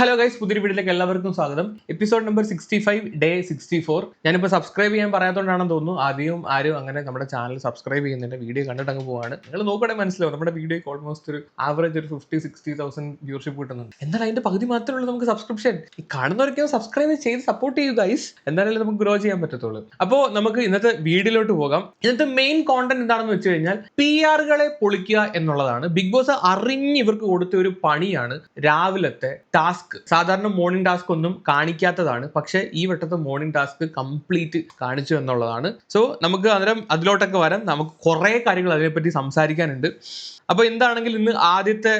Hello guys, പുതിയൊരു വീഡിയോയിലേക്ക് എല്ലാവർക്കും സ്വാഗതം. Episode number 65, day 64. ഞാനിപ്പോൾ സബ്സ്ക്രൈബ് ചെയ്യാൻ പറയാത്തതുകൊണ്ടാണെന്ന് തോന്നുന്നു ആദ്യം ആരും അങ്ങനെ നമ്മുടെ ചാനൽ സബ്സ്ക്രൈബ് ചെയ്യുന്നതിന്റെ വീഡിയോ കണ്ടിട്ട് അങ്ങ് പോവാണ്. നിങ്ങൾ നോക്കുകയാണെങ്കിൽ മനസ്സിലാവും നമ്മുടെ വീഡിയോയ്ക്ക് ഓൾമോസ്റ്റ് ഒരു ആവറേജ് ഒരു 50-60,000 വ്യൂവർഷിപ്പ് കിട്ടുന്നുണ്ട്. എന്നാൽ അതിന്റെ പകുതി മാത്രമേ ഉള്ളൂ നമുക്ക് സബ്സ്ക്രിപ്ഷൻ. ഈ കാണുന്നവരൊക്കെ സബ്സ്ക്രൈബ് ചെയ്ത് സപ്പോർട്ട് ചെയ്യൂ ഗൈസ്, എന്നാലേ നമുക്ക് ഗ്രോ ചെയ്യാൻ പറ്റത്തുള്ളൂ. അപ്പോൾ നമുക്ക് ഇന്നത്തെ വീഡിയോയിലോട്ട് പോകാം. ഇന്നത്തെ മെയിൻ കോണ്ടന്റ് എന്താണെന്ന് വെച്ച് കഴിഞ്ഞാൽ PR-കളെ പൊളിക്കുക എന്നുള്ളതാണ്. ബിഗ് ബോസ് അറിഞ്ഞ് ഇവർക്ക് കൊടുത്ത ഒരു പണിയാണ് രാവിലത്തെ ടാസ്ക്. സാധാരണ മോർണിംഗ് ടാസ്ക് ഒന്നും കാണിക്കാത്തതാണ്, പക്ഷെ ഈ വട്ടത്തെ മോർണിംഗ് ടാസ്ക് കംപ്ലീറ്റ് കാണിച്ചു എന്നുള്ളതാണ്. സോ നമുക്ക് അന്നേരം അതിലോട്ടൊക്കെ വരാം. നമുക്ക് കുറെ കാര്യങ്ങൾ അതിനെപ്പറ്റി സംസാരിക്കാനുണ്ട്. അപ്പൊ എന്താണെങ്കിൽ ഇന്ന് ആദ്യത്തെ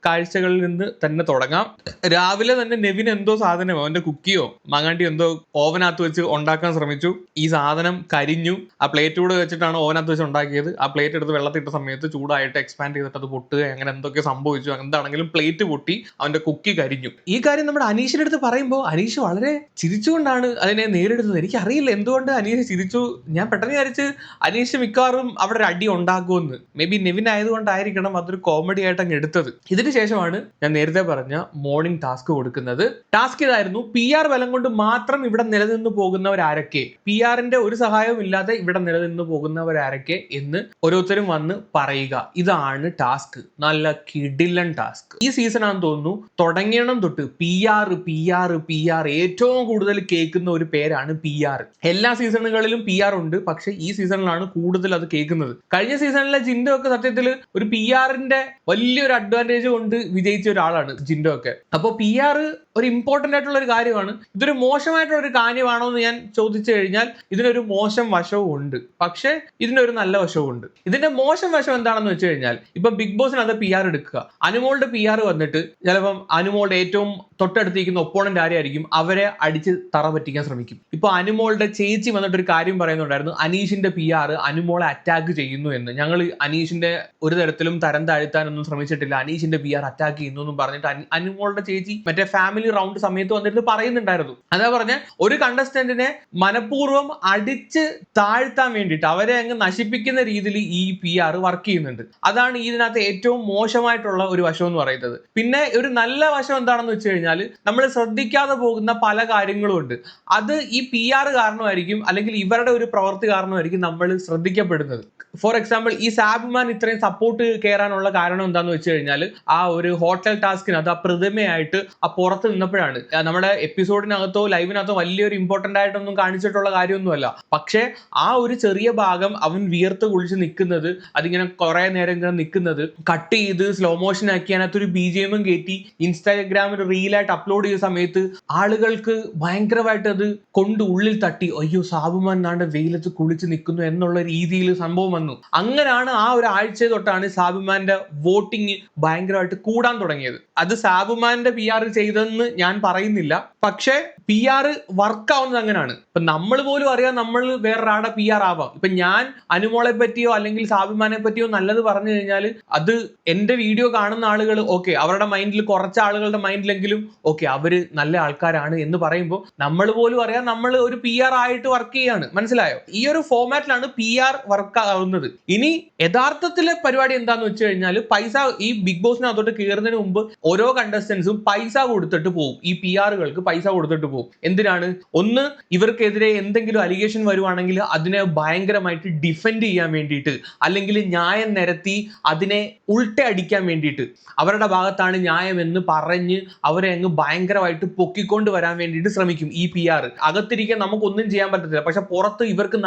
കാഴ്ചകളിൽ നിന്ന് തന്നെ തുടങ്ങാം. രാവിലെ തന്നെ നെവിൻ എന്തോ സാധനം അവന്റെ കുക്കിയോ മങ്ങാണ്ടി എന്തോ ഓവനകത്ത് വെച്ച് ഉണ്ടാക്കാൻ ശ്രമിച്ചു. ഈ സാധനം കരിഞ്ഞു. ആ പ്ലേറ്റ് കൂടെ വെച്ചിട്ടാണ് ഓവനകത്ത് വെച്ച് ഉണ്ടാക്കിയത്. ആ പ്ലേറ്റ് എടുത്ത് വെള്ളത്തിട്ട സമയത്ത് ചൂടായിട്ട് എക്സ്പാൻഡ് ചെയ്തിട്ട് അത് പൊട്ടുക, അങ്ങനെ എന്തൊക്കെ സംഭവിച്ചു. എന്താണെങ്കിലും പ്ലേറ്റ് പൊട്ടി, അവന്റെ കുക്കി കരിഞ്ഞു. ഈ കാര്യം നമ്മുടെ അനീഷിന്റെ അടുത്ത് പറയുമ്പോൾ അനീഷ് വളരെ ചിരിച്ചുകൊണ്ടാണ് അതിനെ നേരിടുന്നത്. എനിക്കറിയില്ല എന്തുകൊണ്ട് അനീഷ് ചിരിച്ചു. ഞാൻ പെട്ടെന്ന് വിചാരിച്ച് അനീഷ് മിക്കവാറും അവിടെ ഒരു അടി ഉണ്ടാക്കുമെന്ന്. മേ ബി നെവിൻ ആയതുകൊണ്ടായിരിക്കണം അതൊരു കോമഡി ആയിട്ട് അങ്ങ് എടുത്തത്. ഇതിന് ശേഷമാണ് ഞാൻ നേരത്തെ പറഞ്ഞ മോർണിംഗ് ടാസ്ക് കൊടുക്കുന്നത്. ടാസ്ക് ഇതായിരുന്നു: PR ബലം കൊണ്ട് മാത്രം ഇവിടെ നിലനിന്ന് പോകുന്നവരാരൊക്കെ, PR-ന്റെ ഒരു സഹായവും ഇല്ലാതെ ഇവിടെ നിലനിന്ന് പോകുന്നവരാരൊക്കെ എന്ന് ഓരോരുത്തരും വന്ന് പറയുക. ഇതാണ് ടാസ്ക്. നല്ല കിടിലൻ ടാസ്ക്. ഈ സീസൺ ആണെന്ന് തോന്നുന്നു തുടങ്ങിയണം തൊട്ട് PR ഏറ്റവും കൂടുതൽ കേൾക്കുന്ന ഒരു പേരാണ് PR. എല്ലാ സീസണുകളിലും PR ഉണ്ട്, പക്ഷെ ഈ സീസണിലാണ് കൂടുതൽ അത് കേൾക്കുന്നത്. കഴിഞ്ഞ സീസണിലെ ജിൻഡോ ഒക്കെ സത്യത്തിൽ ഒരു PR-ന്റെ വലിയൊരു അഡ്വാൻറ്റേജ് കൊണ്ട് വിജയിച്ച ഒരാളാണ് ജിൻഡോ ഒക്കെ. അപ്പോൾ PR ഒരു ഇമ്പോർട്ടന്റ് ആയിട്ടുള്ള ഒരു കാര്യമാണ്. ഇതൊരു മോശമായിട്ടുള്ള ഒരു കാര്യമാണോ എന്ന് ഞാൻ ചോദിച്ചു കഴിഞ്ഞാൽ ഇതിനൊരു മോശം വശവും ഉണ്ട്, പക്ഷെ ഇതിനൊരു നല്ല വശവും ഉണ്ട്. ഇതിന്റെ മോശം വശം എന്താണെന്ന് വെച്ച് കഴിഞ്ഞാൽ, ഇപ്പൊ ബിഗ് ബോസിനകത്ത് PR എടുക്കുക, അനുമോളുടെ PR വന്നിട്ട് ചിലപ്പം അനുമോളുടെ ഏറ്റവും തൊട്ടടുത്തിരിക്കുന്ന ഒപ്പോണന്റ് ആരെയായിരിക്കും അവരെ അടിച്ച് തറ പറ്റിക്കാൻ ശ്രമിക്കും. ഇപ്പൊ അനുമോളുടെ ചേച്ചി വന്നിട്ട് ഒരു കാര്യം പറയുന്നുണ്ടായിരുന്നു: അനീഷിന്റെ PR അനുമോളെ അറ്റാക്ക് ചെയ്യുന്നു എന്ന്. ഞങ്ങൾ അനീഷിന്റെ ഒരു തരത്തിലും തരം താഴ്ത്താനൊന്നും ശ്രമിച്ചിട്ടില്ല, അനീഷിന്റെ PR അറ്റാക്ക് ചെയ്യുന്നു എന്നും പറഞ്ഞിട്ട് അനുമോളുടെ ചേച്ചി മറ്റേ ഫാമിലി റൗണ്ട് സമയത്ത് വന്നിട്ട് പറയുന്നുണ്ടായിരുന്നു. അതാ പറഞ്ഞ ഒരു കണ്ടസ്റ്റന്റിനെ മനഃപൂർവ്വം അടിച്ച് താഴ്ത്താൻ വേണ്ടിയിട്ട് അവരെ അങ്ങ് നശിപ്പിക്കുന്ന രീതിയിൽ ഈ PR വർക്ക് ചെയ്യുന്നുണ്ട്. അതാണ് ഇതിനകത്ത് ഏറ്റവും മോശമായിട്ടുള്ള ഒരു വശം എന്ന് പറയുന്നത്. പിന്നെ ഒരു നല്ല വശം എന്താണെന്ന് വെച്ച് കഴിഞ്ഞാൽ, നമ്മൾ ശ്രദ്ധിക്കാതെ പോകുന്ന പല കാര്യങ്ങളും ഉണ്ട്. അത് ഈ PR കാരണമായിരിക്കും, അല്ലെങ്കിൽ ഇവരുടെ ഒരു പ്രവൃത്തി കാരണമായിരിക്കും നമ്മൾ ശ്രദ്ധിക്കപ്പെടുന്നത്. ഫോർ എക്സാമ്പിൾ, ഈ സാബുമാൻ ഇത്രയും സപ്പോർട്ട് കയറാനുള്ള കാരണം എന്താണെന്ന് വെച്ച് കഴിഞ്ഞാൽ, ആ ഒരു ഹോട്ടൽ ടാസ്കിനകത്ത് ആ പ്രതിമയായിട്ട് ആ പുറത്ത് നിന്നപ്പോഴാണ്. നമ്മുടെ എപ്പിസോഡിനകത്തോ ലൈവിനകത്തോ വലിയൊരു ഇമ്പോർട്ടന്റ് ആയിട്ടൊന്നും കാണിച്ചിട്ടുള്ള കാര്യമൊന്നുമല്ല, പക്ഷെ ആ ഒരു ചെറിയ ഭാഗം അവൻ വിയർത്ത് കുളിച്ച് നിൽക്കുന്നത്, അതിങ്ങനെ കുറെ നേരം ഇങ്ങനെ നിൽക്കുന്നത് കട്ട് ചെയ്ത് സ്ലോ മോഷൻ ആക്കി അതിനകത്തൊരു BGM കയറ്റി ഇൻസ്റ്റാഗ്രാമിൽ റീലായിട്ട് അപ്ലോഡ് ചെയ്ത സമയത്ത് ആളുകൾക്ക് ഭയങ്കരമായിട്ട് അത് കൊണ്ട് ഉള്ളിൽ തട്ടി, അയ്യോ സാബുമാൻ നാണ്ട് വെയിലത്ത് കുളിച്ച് നിൽക്കുന്നു എന്നുള്ള രീതിയിൽ സംഭവം വന്നു. അങ്ങനെയാണ് ആ ഒരു ആഴ്ച തൊട്ടാണ് സാബുമാന്റെ വോട്ടിങ് ഭയങ്കരമായിട്ട് കൂടാൻ തുടങ്ങിയത്. അത് സാബുമാന്റെ PR ചെയ്തെന്ന് ഞാൻ പറയുന്നില്ല, പക്ഷെ PR വർക്ക് ആവുന്നത് അങ്ങനെയാണ്. ഇപ്പൊ നമ്മൾ പോലും അറിയാം നമ്മൾ വേറൊരാളുടെ PR ആവാം. ഇപ്പൊ ഞാൻ അനുമോളെ പറ്റിയോ അല്ലെങ്കിൽ സാബുമാനെ പറ്റിയോ നല്ലത് പറഞ്ഞു കഴിഞ്ഞാൽ അത് എന്റെ വീഡിയോ കാണുന്ന ആളുകൾ ഓക്കെ, അവരുടെ മൈൻഡിൽ കുറച്ച് ആളുകളുടെ മൈൻഡിലെങ്കിലും ഓക്കെ അവര് നല്ല ആൾക്കാരാണ് എന്ന് പറയുമ്പോൾ നമ്മൾ പോലും അറിയാം നമ്മൾ ഒരു PR ആയിട്ട് വർക്ക് ചെയ്യാണ്. മനസ്സിലായോ? ഈ ഒരു ഫോർമാറ്റിലാണ് PR വർക്ക് ആവുന്നത്. ഇനി യഥാർത്ഥത്തിലെ പരിപാടി എന്താന്ന് വെച്ച് കഴിഞ്ഞാൽ, പൈസ ഈ ബിഗ് ബോസിനകത്തോട്ട് കയറുന്നതിന് മുമ്പ് ഓരോ കണ്ടസ്റ്റൻസും പൈസ കൊടുത്തിട്ട് പോകും. ഈ PR-കൾക്ക് പൈസ കൊടുത്തിട്ട് പോകും. എന്തിനാണ്? ഒന്ന്, ഇവർക്കെതിരെ എന്തെങ്കിലും അലിഗേഷൻ വരുവാണെങ്കിൽ അതിനെ ഭയങ്കരമായിട്ട് ഡിഫെൻഡ് ചെയ്യാൻ വേണ്ടിയിട്ട്, അല്ലെങ്കിൽ ന്യായം നിരത്തി അതിനെ ഉൾട്ട അടിക്കാൻ വേണ്ടിയിട്ട്, അവരുടെ ഭാഗത്താണ് ന്യായം എന്ന് പറഞ്ഞ് അവരെ അങ്ങ് ഭയങ്കരമായിട്ട് പൊക്കിക്കൊണ്ട് വരാൻ വേണ്ടിയിട്ട് ശ്രമിക്കും ഈ PR. അകത്തിരിക്കാൻ നമുക്കൊന്നും ചെയ്യാൻ പറ്റത്തില്ല, പക്ഷെ പുറത്ത് ഇവർക്ക്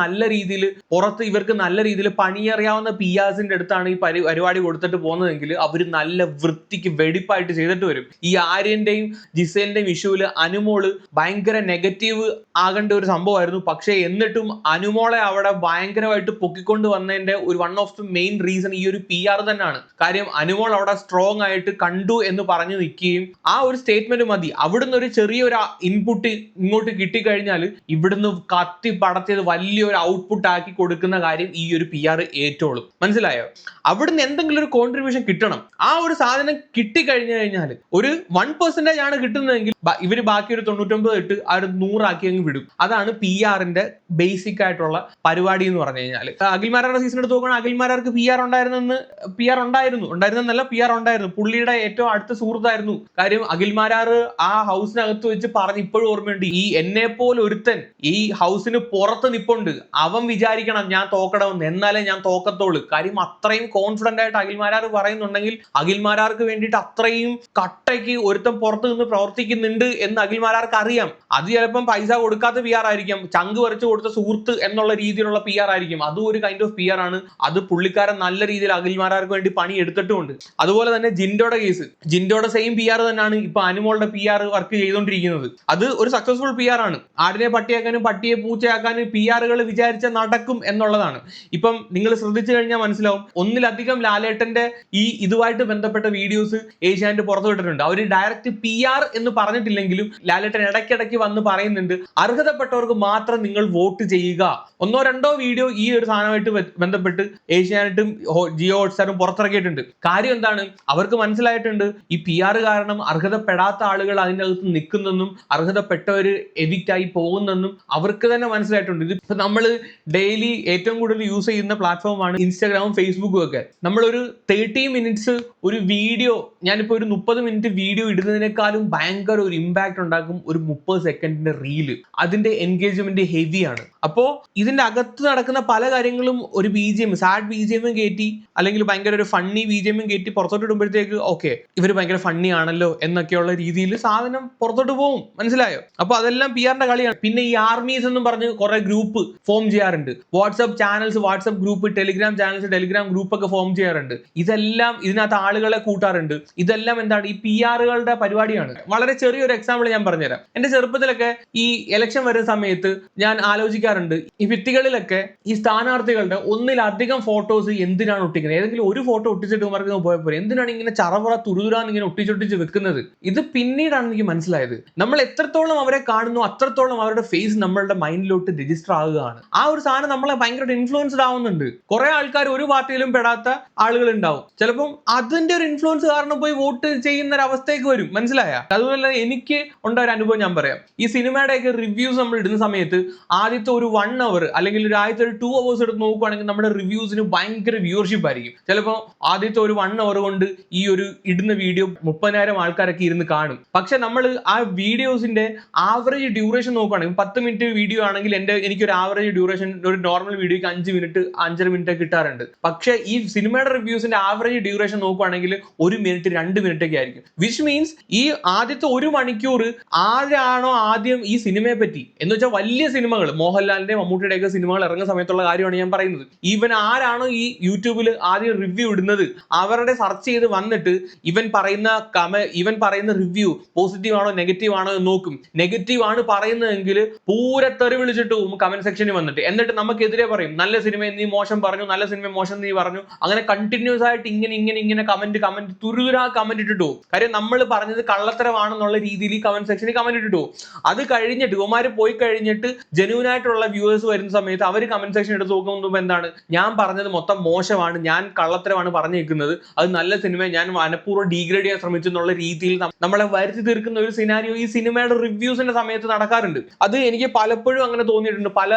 നല്ല രീതിയിൽ പണിയറിയാവുന്ന PR-ന്റെ അടുത്താണ് ഈ പരിപാടി കൊടുത്തിട്ട് പോകുന്നതെങ്കിൽ അവർ നല്ല വൃത്തിക്ക് വെടിപ്പായിട്ട് ചെയ്തിട്ട് വരും. ഈ ആര്യന്റെയും ജിസേലിന്റെയും ഇഷ്യൂല് അനുമോള് ഭയങ്കര നെഗറ്റീവ് ആകേണ്ട ഒരു സംഭവമായിരുന്നു, പക്ഷെ എന്നിട്ടും അനുമോളെ അവിടെ ഭയങ്കരമായിട്ട് പൊക്കിക്കൊണ്ട് വന്നതിന്റെ ഒരു one of the main reason ഈ ഒരു PR തന്നെയാണ്. കാര്യം അനുമോൾ അവിടെ സ്ട്രോങ് ആയിട്ട് കണ്ടു എന്ന് പറഞ്ഞു നിൽക്കുകയും ആ ഒരു സ്റ്റേറ്റ്മെന്റ് മതി. അവിടുന്ന് ഒരു ചെറിയൊരു ഇൻപുട്ട് ഇങ്ങോട്ട് കിട്ടിക്കഴിഞ്ഞാൽ ഇവിടുന്ന് കത്തി പടത്തിയത് വലിയൊരു ഔട്ട്പുട്ട് ആക്കി കൊടുക്കുന്ന കാര്യം ഈ ഒരു PR ഏറ്റോളും. മനസ്സിലായോ? അവിടുന്ന് എന്തെങ്കിലും ഒരു കോൺട്രിബ്യൂഷൻ കിട്ടണം. ആ ഒരു സാധനം കിട്ടിക്കഴിഞ്ഞു കഴിഞ്ഞാൽ ഒരു 1% ആണ് കിട്ടുന്നതെങ്കിൽ ഇവര് ബാക്കി ഒരു 99 ഇട്ട് ആ ഒരു 100 ആക്കി അങ്ങ് വിടും. അതാണ് PR-ന്റെ ബേസിക് ആയിട്ടുള്ള പരിപാടി എന്ന് പറഞ്ഞു കഴിഞ്ഞാൽ. അഖിൽമാരാരുടെ സീസൺ എടുത്ത് നോക്കുകയാണെങ്കിൽ അഖിൽമാരാർക്ക് PR ഉണ്ടായിരുന്നെന്നല്ല, PR ഉണ്ടായിരുന്നു. പുള്ളിയുടെ ഏറ്റവും അടുത്ത സുഹൃത്തായിരുന്നു. കാര്യം അഖിൽമാരാറ് ആ ഹൗസിനകത്ത് വെച്ച് പറഞ്ഞ് ഇപ്പോഴും ഓർമ്മയുണ്ട്, ഈ എന്നെ പോലെ ഒരുത്തൻ ഈ ഹൗസിന് പുറത്ത് നിപ്പുണ്ട്, അവൻ വിചാരിക്കണം ഞാൻ തോക്കണമെന്ന്, എന്നാലേ ഞാൻ തോക്കത്തുള്ളൂ. കാര്യം അത്രയും കോൺഫിഡന്റ് ആയിട്ട് അഖിൽമാരാറ് പറയുന്നുണ്ടെങ്കിൽ അഖിൽമാരാർക്ക് വേണ്ടിയിട്ട് അത്രയും കട്ടയ്ക്ക് ഒരുത്തൻ പുറത്ത് നിന്ന് പ്രവർത്തിക്കുന്നുണ്ട് എന്ന് അഖിൽമാരാർക്ക് അറിയാം. അത് ചിലപ്പം പൈസ കൊടുക്കാത്ത പി ആർ ആയിരിക്കും, ചങ്ക് വരച്ച് കൊടുത്ത സുഹൃത്ത് എന്നുള്ള രീതിയിലുള്ള പി ആർ ആയിരിക്കും. അതും ഒരു കൈൻഡ് ഓഫ് പി ആർ ആണ്. അത് പുള്ളിക്കാരൻ നല്ല രീതിയിൽ അഖിൽമാരാർക്ക് വേണ്ടി പണി എടുത്തിട്ടുമുണ്ട്. അതുപോലെ തന്നെ ജിൻഡോയുടെ കേസ്, ജിൻഡോയുടെ സെയിം പി ആർ തന്നെയാണ് ഇപ്പൊ അനുമോളുടെ പി ആർ വർക്ക് ചെയ്തുകൊണ്ടിരിക്കുന്നത്. അത് ഒരു സക്സസ്ഫുൾ പി ആർ ആണ്. ആടിനെ പട്ടിയാക്കാനും പട്ടിയെ പൂച്ചയാക്കാനും പി ആറുകൾ വിചാരിച്ച നടക്കും എന്നുള്ളതാണ്. ഇപ്പം നിങ്ങൾ ശ്രദ്ധിച്ചു കഴിഞ്ഞാൽ മനസ്സിലാവും, ഒന്നിലധികം ലാലേട്ടന്റെ ഇതുമായിട്ട് ബന്ധപ്പെട്ട വീഡിയോസ് ഏഷ്യാനെറ്റ് പുറത്തുവിട്ടിട്ടുണ്ട്. അവർ ഡയറക്റ്റ് പി ആർ എന്ന് പറഞ്ഞിട്ടില്ലെങ്കിലും ലാലേട്ടൻ ഇടയ്ക്കിടയ്ക്ക് വന്ന് പറയുന്നുണ്ട്, അർഹതപ്പെട്ടവർക്ക് മാത്രം നിങ്ങൾ വോട്ട് ചെയ്യുക. ഒന്നോ രണ്ടോ വീഡിയോ ഈ ഒരു സാധനമായിട്ട് ബന്ധപ്പെട്ട് ഏഷ്യാനെറ്റും ജിയോ ഹോട്ട്സ്റ്റാറും പുറത്തിറക്കിയിട്ടുണ്ട്. കാര്യം എന്താണ്, അവർക്ക് മനസ്സിലായിട്ടുണ്ട് ഈ പി ആർ കാരണം അർഹതപ്പെടാത്ത ആളുകൾ അതിൻ്റെ അകത്ത് നിൽക്കുന്നെന്നും അർഹതപ്പെട്ടവർ എവിക്റ്റ് ആയി പോകുന്നെന്നും അവർക്ക് തന്നെ മനസ്സിലായിട്ടുണ്ട്. ഇതിപ്പോ നമ്മൾ ഡെയിലി ഏറ്റവും കൂടുതൽ യൂസ് ചെയ്യുന്ന പ്ലാറ്റ്ഫോമാണ് ഇൻസ്റ്റാഗ്രാമും ഫേസ്ബുക്കും ഒക്കെ. നമ്മളൊരു 30 മിനിറ്റ്സ് ഒരു വീഡിയോ, ഞാനിപ്പോ ഒരു 30 മിനിറ്റ് വീഡിയോ ഇടുന്നതിനേക്കാളും ഭയങ്കര ഒരു ഇമ്പാക്ട് ഉണ്ടാക്കും ഒരു 30 സെക്കൻഡിന്റെ റീല്. അതിന്റെ എൻഗേജ്മെന്റ് ഹെവിയാണ്. അപ്പോ ഇതിന്റെ അകത്ത് നടക്കുന്ന പല കാര്യങ്ങളും ഒരു BGM, സാഡ് BGM കയറ്റി അല്ലെങ്കിൽ ഭയങ്കര ഒരു ഫണ്ണി BGM കയറ്റി പുറത്തോട്ട് ഇടുമ്പോഴത്തേക്ക് ഓക്കെ ഇവർ ഭയങ്കര ഫണ്ണി ആണല്ലോ എന്നൊക്കെയുള്ള രീതിയിൽ സാധനം പുറത്തോട്ട് പോകും. മനസ്സിലായോ? അപ്പൊ അതെല്ലാം പി ആറിന്റെ കളിയാണ്. പിന്നെ ഈ ആർമീസ് എന്നും പറഞ്ഞ് കുറെ ഗ്രൂപ്പ് ഫോം ചെയ്യാറുണ്ട്. WhatsApp channels, WhatsApp group, Telegram channels, Telegram group ഒക്കെ ഫോം ചെയ്യാറുണ്ട്. ഇതെല്ലാം ഇതിനകത്ത് ആളുകളെ കൂട്ടാറുണ്ട്. ഇതെല്ലാം എന്താണ്, ഈ പി ആറുകളുടെ പരിപാടിയാണ്. വളരെ ചെറിയൊരു എക്സാമ്പിൾ ഞാൻ പറഞ്ഞുതരാം. എന്റെ ചെറുപ്പത്തിലൊക്കെ ഈ ഇലക്ഷൻ വരുന്ന സമയത്ത് ഞാൻ ആലോചിക്കാറുണ്ട്, ഈ ഭിത്തികളിലൊക്കെ ഈ സ്ഥാനാർത്ഥികളുടെ ഒന്നിലധികം ഫോട്ടോസ് എന്തിനാണ് ഒട്ടിക്കുന്നത്? ഏതെങ്കിലും ഒരു ഫോട്ടോ ഒട്ടിച്ചിട്ട് മാർക്ക് പോയപ്പോൾ എന്തിനാണ് ഇങ്ങനെ ചറവറ തുരുതുരാന്ന് ഇങ്ങനെ ഒട്ടിച്ചൊട്ടിച്ച് വെക്കുന്നത്? ഇത് പിന്നീടാണ് എനിക്ക് മനസ്സിലായത്. നമ്മൾ എത്രത്തോളം അവരെ കാണുന്നു അത്രത്തോളം അവരുടെ ഫേസ് നമ്മളുടെ മൈൻഡിലോട്ട് രജിസ്റ്റർ ആവുകയാണ്. ആ ഒരു സാധനം നമ്മളെ ഭയങ്കരമായിട്ട് ഇൻഫ്ലുവൻസ്ഡ് ആവുന്നുണ്ട്. കുറെ ആൾക്കാർ ഒരു പാർട്ടിയിലും പെടാത്ത ആളുകൾ ഉണ്ടാവും. ചിലപ്പം അതിന്റെ ഒരു ഇൻഫ്ലുവൻസ് കാരണം പോയി വോട്ട് ചെയ്യുന്ന ഒരു അവസ്ഥയ്ക്ക് വരും. മനസ്സിലായ? അതുപോലെ എനിക്ക് ഉണ്ടായ ഒരു അനുഭവം ഞാൻ പറയാം. ഈ സിനിമയുടെയൊക്കെ റിവ്യൂസ് നമ്മൾ ഇടുന്ന സമയത്ത് ആദ്യത്തെ ഒരു 1 hour അല്ലെങ്കിൽ ആദ്യത്തെ ഒരു 2 hours എടുത്ത് നോക്കുകയാണെങ്കിൽ നമ്മുടെ റിവ്യൂസിന് ഭയങ്കര വ്യൂവർഷിപ്പ് ആയിരിക്കും. ചിലപ്പോൾ ആദ്യത്തെ ഒരു 1 hour കൊണ്ട് ഈ ഒരു ഇടുന്ന വീഡിയോ 30,000 ആൾക്കാരൊക്കെ ഇരുന്ന് കാണും. പക്ഷെ നമ്മൾ ആ വീഡിയോസിന്റെ ആവറേജ് ഡ്യൂറേഷൻ നോക്കുകയാണെങ്കിൽ 10 മിനിറ്റ് വീഡിയോ ആണെങ്കിൽ എനിക്കൊരു ആവറേജ് ഡ്യൂറേഷൻ ഒരു നോർമൽ വീഡിയോക്ക് 5 മിനിറ്റ് 5.5 മിനിറ്റ് കിട്ടാറുണ്ട്. പക്ഷെ ഈ സിനിമയുടെ റിവ്യൂസിന്റെ ആവറേജ് ഡ്യൂറേഷൻ നോക്കുകയാണെങ്കിൽ 1 മിനിറ്റ് 2 മിനിറ്റ് ഒക്കെ ആയിരിക്കും. വിച്ച് മീൻസ് ഈ ആദ്യത്തെ 1 മണിക്കൂർ ആരാണോ ആദ്യം ഈ സിനിമയെ പറ്റി, എന്ന് വെച്ചാൽ വലിയ സിനിമകൾ, മോഹൻലാലിന്റെ മമ്മൂട്ടിയുടെ ഒക്കെ സിനിമകൾ ഇറങ്ങുന്ന സമയത്തുള്ള കാര്യമാണ് ഞാൻ പറയുന്നത്. ഈവൻ ആരാണോ ഈ യൂട്യൂബിൽ ആദ്യം റിവ്യൂ ഇടുന്നത് അവരുടെ സെർച്ച് ചെയ്ത് വന്നിട്ട് ഇവൻ പറയുന്ന റിവ്യൂ പോസിറ്റീവ് ആണോ നെഗറ്റീവ് ആണോ എന്ന് നോക്കും. നെഗറ്റീവ് ആണ് പറയുന്നതെങ്കിൽ പൂരത്തെറി വിളിച്ചിട്ട് പോകും കമന്റ് സെക്ഷനിൽ വന്നിട്ട്. എന്നിട്ട് നമുക്കെതിരെ പറയും, നല്ല സിനിമ നീ മോശം പറഞ്ഞു, നല്ല സിനിമ മോശം നീ പറഞ്ഞു. അങ്ങനെ കണ്ടിന്യൂസ് ആയിട്ട് ഇങ്ങനെ കമന്റ് തുരുതുരാ കമന്റ് ഇട്ടിട്ട് പോകും. കാര്യം നമ്മൾ പറഞ്ഞത് കള്ളത്തരമാണെന്നുള്ള രീതിയിൽ ഈ കമന്റ് സെക്ഷനിൽ കമന്റ് ഇട്ടിട്ട് പോകും. അത് കഴിഞ്ഞിട്ട് ഇവന്മാര് പോയി കഴിഞ്ഞിട്ട് ജെന്യൂൻ ആയിട്ടുള്ള വ്യൂവേഴ്സ് വരുന്ന സമയത്ത് അവർ കമന്റ് സെക്ഷൻ എടുത്ത് നോക്കുമ്പോൾ എന്താണ്, ഞാൻ പറഞ്ഞത് മൊത്തം മോശമാണ്, ഞാൻ കള്ളത്തരമാണ് പറഞ്ഞേക്കുന്നത്, അത് നല്ല സിനിമ ഞാൻ മനഃപൂർവ്വം ഡീഗ്രേഡ് ചെയ്യാൻ ശ്രമിച്ചു എന്നുള്ള രീതിയിൽ നമ്മളെ വരുത്തി തീർക്കുന്ന ഒരു സിനാരിയോ ഈ സിനിമയുടെ റിവ്യൂസിന്റെ സമയത്ത് നടക്കാറുണ്ട്. അത് എനിക്ക് പലപ്പോഴും അങ്ങനെ തോന്നിയിട്ടുണ്ട്.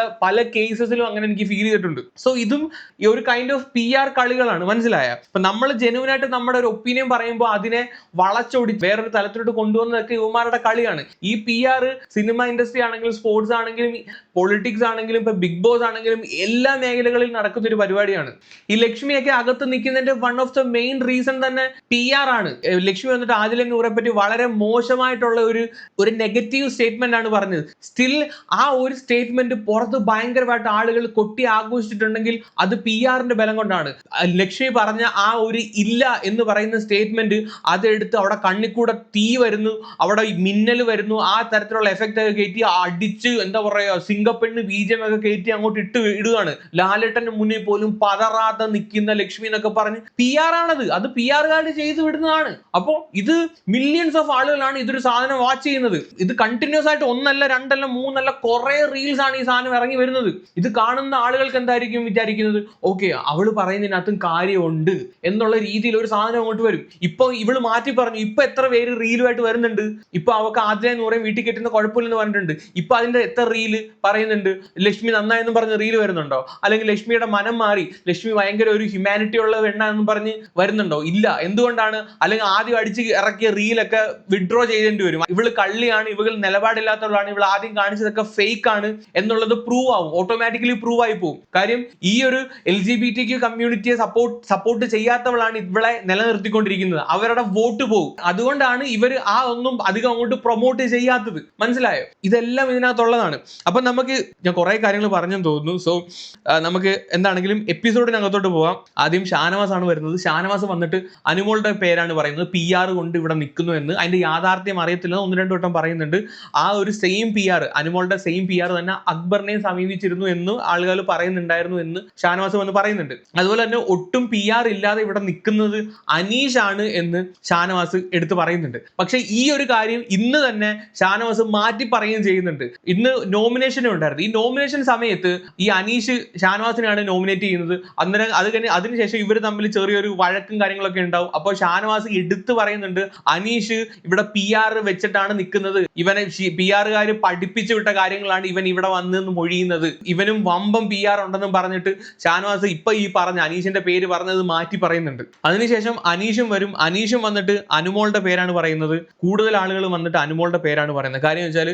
പല കേസസിലും അങ്ങനെ എനിക്ക് ഫീൽ ചെയ്തിട്ടുണ്ട്. സോ ഇതും ഈ ഒരു കൈൻഡ് ഓഫ് PR കളികളാണ്. മനസ്സിലായ? ഇപ്പൊ നമ്മൾ ജെന്യൂൻ ആയിട്ട് നമ്മുടെ ഒരു ഒപ്പീനിയൻ പറയുമ്പോൾ അതിനെ വളച്ചൊടിച്ച് വേറൊരു തലത്തിലോട്ട് കൊണ്ടുവന്നതൊക്കെ ഇവന്മാരുടെ കളിയാണ്. ഈ PR സിനിമ ഇൻഡസ്ട്രി ആണെങ്കിലും സ്പോർട്സ് ആണെങ്കിലും പൊളിറ്റിക്സ് ആണെങ്കിലും ഇപ്പൊ ബിഗ് ബോസ് ആണെങ്കിലും എല്ലാ മേഖലകളിൽ നടക്കുന്ന ഒരു പരിപാടിയാണ്. ഈ ലക്ഷ്മിയൊക്കെ അകത്ത് നിൽക്കുന്നതിന്റെ one of the main reason തന്നെ PR ആണ്. ലക്ഷ്മി വന്നിട്ട് ആദില നൂറെ പറ്റി വളരെ മോശമായിട്ടുള്ള ഒരു നെഗറ്റീവ് സ്റ്റേറ്റ്മെന്റ് ആണ് പറഞ്ഞത്. സ്റ്റിൽ ആ ഒരു സ്റ്റേറ്റ്മെന്റ് പുറത്ത് ഭയങ്കരമായിട്ട് ആളുകൾ കൊട്ടി ആഘോഷിച്ചിട്ടുണ്ടെങ്കിൽ അത് PR-ന്റെ ബലം കൊണ്ടാണ്. ലക്ഷ്മി പറഞ്ഞ ആ ഒരു ഇല്ല എന്ന് പറയുന്ന സ്റ്റേറ്റ്മെന്റ് അതെടുത്ത് അവിടെ കണ്ണിക്കൂടെ തീ വരുന്നു, അവിടെ മിന്നൽ വരുന്നു, ആ തരത്തിലുള്ള എഫക്റ്റ് ഒക്കെ കയറ്റി അടിച്ച് എന്താ പറയാ സിംഗപ്പെണ്ണ് BGM ഒക്കെ കയറ്റി അങ്ങോട്ട് ഇടുകയാണ്. ലാലേട്ടന്റെ മുന്നിൽ പോലും പതറാതെ നിൽക്കുന്ന ലക്ഷ്മി എന്നൊക്കെ പറഞ്ഞ് PR ആണത്. അത് PR-കാര് ചെയ്തു വിടുന്നതാണ്. അപ്പോ ഇത് മില്യൺസ് ഓഫ് ആളുകളാണ് ഇതൊരു സാധനം വാച്ച് ചെയ്യുന്നത്. ഇത് കണ്ടിന്യൂസ് ആയിട്ട് 1 അല്ല 2 അല്ല 3 അല്ല കുറെ റീൽസ് ആണ് ഈ സാധനം ഇറങ്ങി വരുന്നത്. ഇത് കാണുന്ന ആളുകൾക്ക് എന്തായിരിക്കും വിചാരിക്കുന്നത്, ഓക്കെ അവള് പറയുന്നതിനകത്തും കാര്യമുണ്ട് എന്നുള്ള രീതിയിൽ ഒരു സാധനം അങ്ങോട്ട് വരും. ഇപ്പൊ ഇവള് മാറ്റി പറഞ്ഞു, ഇപ്പൊ എത്ര പേര് റീലുമായിട്ട് വരുന്നുണ്ട്. ഇപ്പൊ അവർക്ക് ആദ്യം 100 വീട്ടിൽ കെട്ടുന്ന കുഴപ്പമില്ലെന്ന് പറഞ്ഞിട്ടുണ്ട്. ഇപ്പൊ അതിന്റെ എത്ര റീല് പറയുന്നുണ്ട്, ലക്ഷ്മി നന്നായെന്ന് പറഞ്ഞ് റീല് വരുന്നുണ്ടോ? അല്ലെങ്കിൽ ലക്ഷ്മിയുടെ മനം മാറി ലക്ഷ്മി ഭയങ്കര ഒരു ഹ്യൂമാനിറ്റി ഉള്ള വെണ്ണ എന്ന് പറഞ്ഞ് വരുന്നുണ്ടോ? ഇല്ല. എന്തുകൊണ്ടാണ്? അല്ലെങ്കിൽ ആദ്യം അടിച്ച് ഇറക്കിയ റീലൊക്കെ വിഡ്രോ ചെയ്യേണ്ടി വരും. ഇവള് കള്ളിയാണ്, ഇവൾ നിലപാടില്ലാത്തവളാണ്, ഇവൾ ആദ്യം കാണിച്ചതൊക്കെ ഫേക്ക് ആണ് എന്നുള്ളത് പ്രൂവ് ആവും, ഓട്ടോമാറ്റിക്കലി പ്രൂവ് ആയി പോകും. കാര്യം ഈ ഒരു LGBTQ കമ്മ്യൂണിറ്റിയെ സപ്പോർട്ട് ചെയ്യാത്തവളാണ് ഇവളെ നിലനിർത്തിക്കൊണ്ടിരിക്കുന്നത്. അവരുടെ വോട്ട് പോകും. അതുകൊണ്ടാണ് ഇവർ ആ ഒന്നും അധികം അങ്ങോട്ട് പ്രൊമോട്ട് ചെയ്യാത്തത്. മനസ്സിലായോ? ഇതെല്ലാം ഇതിനകത്തുള്ളതാണ്. അപ്പൊ നമുക്ക് ഞാൻ കുറെ കാര്യങ്ങൾ പറഞ്ഞെന്ന് തോന്നുന്നു. സോ നമുക്ക് എന്താണെങ്കിലും എപ്പിസോഡിനകത്തോട്ട് പോവാം. ആദ്യം ഷാനവാസ് ആണ് വരുന്നത്. ഷാനവാസ് വന്നിട്ട് അനുമോളുടെ പേരാണ് പറയുന്നത്, PR കൊണ്ട് ഇവിടെ നിൽക്കുന്നു എന്ന്. അതിന്റെ യാഥാർത്ഥ്യം അറിയത്തില്ല, 1-2 വട്ടം പറയുന്നുണ്ട്. ആ ഒരു സെയിം PR, അനുമോളുടെ സെയിം PR തന്നെ അക്ബറിനെയും സമീപിച്ചിരുന്നു എന്ന് ആളുകൾ പറയുന്നുണ്ടായിരുന്നു എന്ന് ഷാനവാസ് വന്ന് പറയുന്നുണ്ട്. അതുപോലെ തന്നെ ഒട്ടും PR ഇല്ലാതെ ഇവിടെ നിൽക്കുന്നത് അനീഷ് ആണ് എന്ന് ഷാനവാസ് എടുത്ത് പറയുന്നുണ്ട്. പക്ഷെ ഈ ഒരു കാര്യം ഇന്ന് തന്നെ ഷാനവാസ് മാറ്റി പറയുകയും ചെയ്യുന്നുണ്ട്. ഇന്ന് നോമിനേഷനും ഉണ്ടായിരുന്നു. ഈ നോമിനേഷൻ സമയത്ത് ഈ അനീഷ് ഷാനവാസിനെയാണ് നോമിനേറ്റ് ചെയ്യുന്നത്. അന്നേരം അതിനുശേഷം ഇവർ തമ്മിൽ ചെറിയൊരു വഴക്കും കാര്യങ്ങളൊക്കെ ഉണ്ടാവും. അപ്പോൾ ഷാനവാസ് എടുത്ത് പറയുന്നുണ്ട്, അനീഷ് ഇവിടെ PR വെച്ചിട്ടാണ് നിൽക്കുന്നത്, ഇവനെ PR-കാർ പഠിപ്പിച്ചു വിട്ട കാര്യങ്ങളാണ് ഇവൻ ഇവിടെ വന്ന് മൊഴിയുന്നത്, ഇവനും വമ്പം PR ഉണ്ടെന്നും പറഞ്ഞിട്ട് ഷാനവാസ് ഇപ്പൊ ഈ പറഞ്ഞ അനീഷിന്റെ പേര് പറഞ്ഞത് മാറ്റി പറയുന്നുണ്ട്. അതിനുശേഷം അനീഷും വരും. അനീഷും വന്നിട്ട് അനുമോളുടെ പേരാണ് പറയുന്നത്. കൂടുതൽ ആളുകൾ വന്നിട്ട് അനുമോളുടെ പേരാണ് പറയുന്നത്. കാര്യം വെച്ചാൽ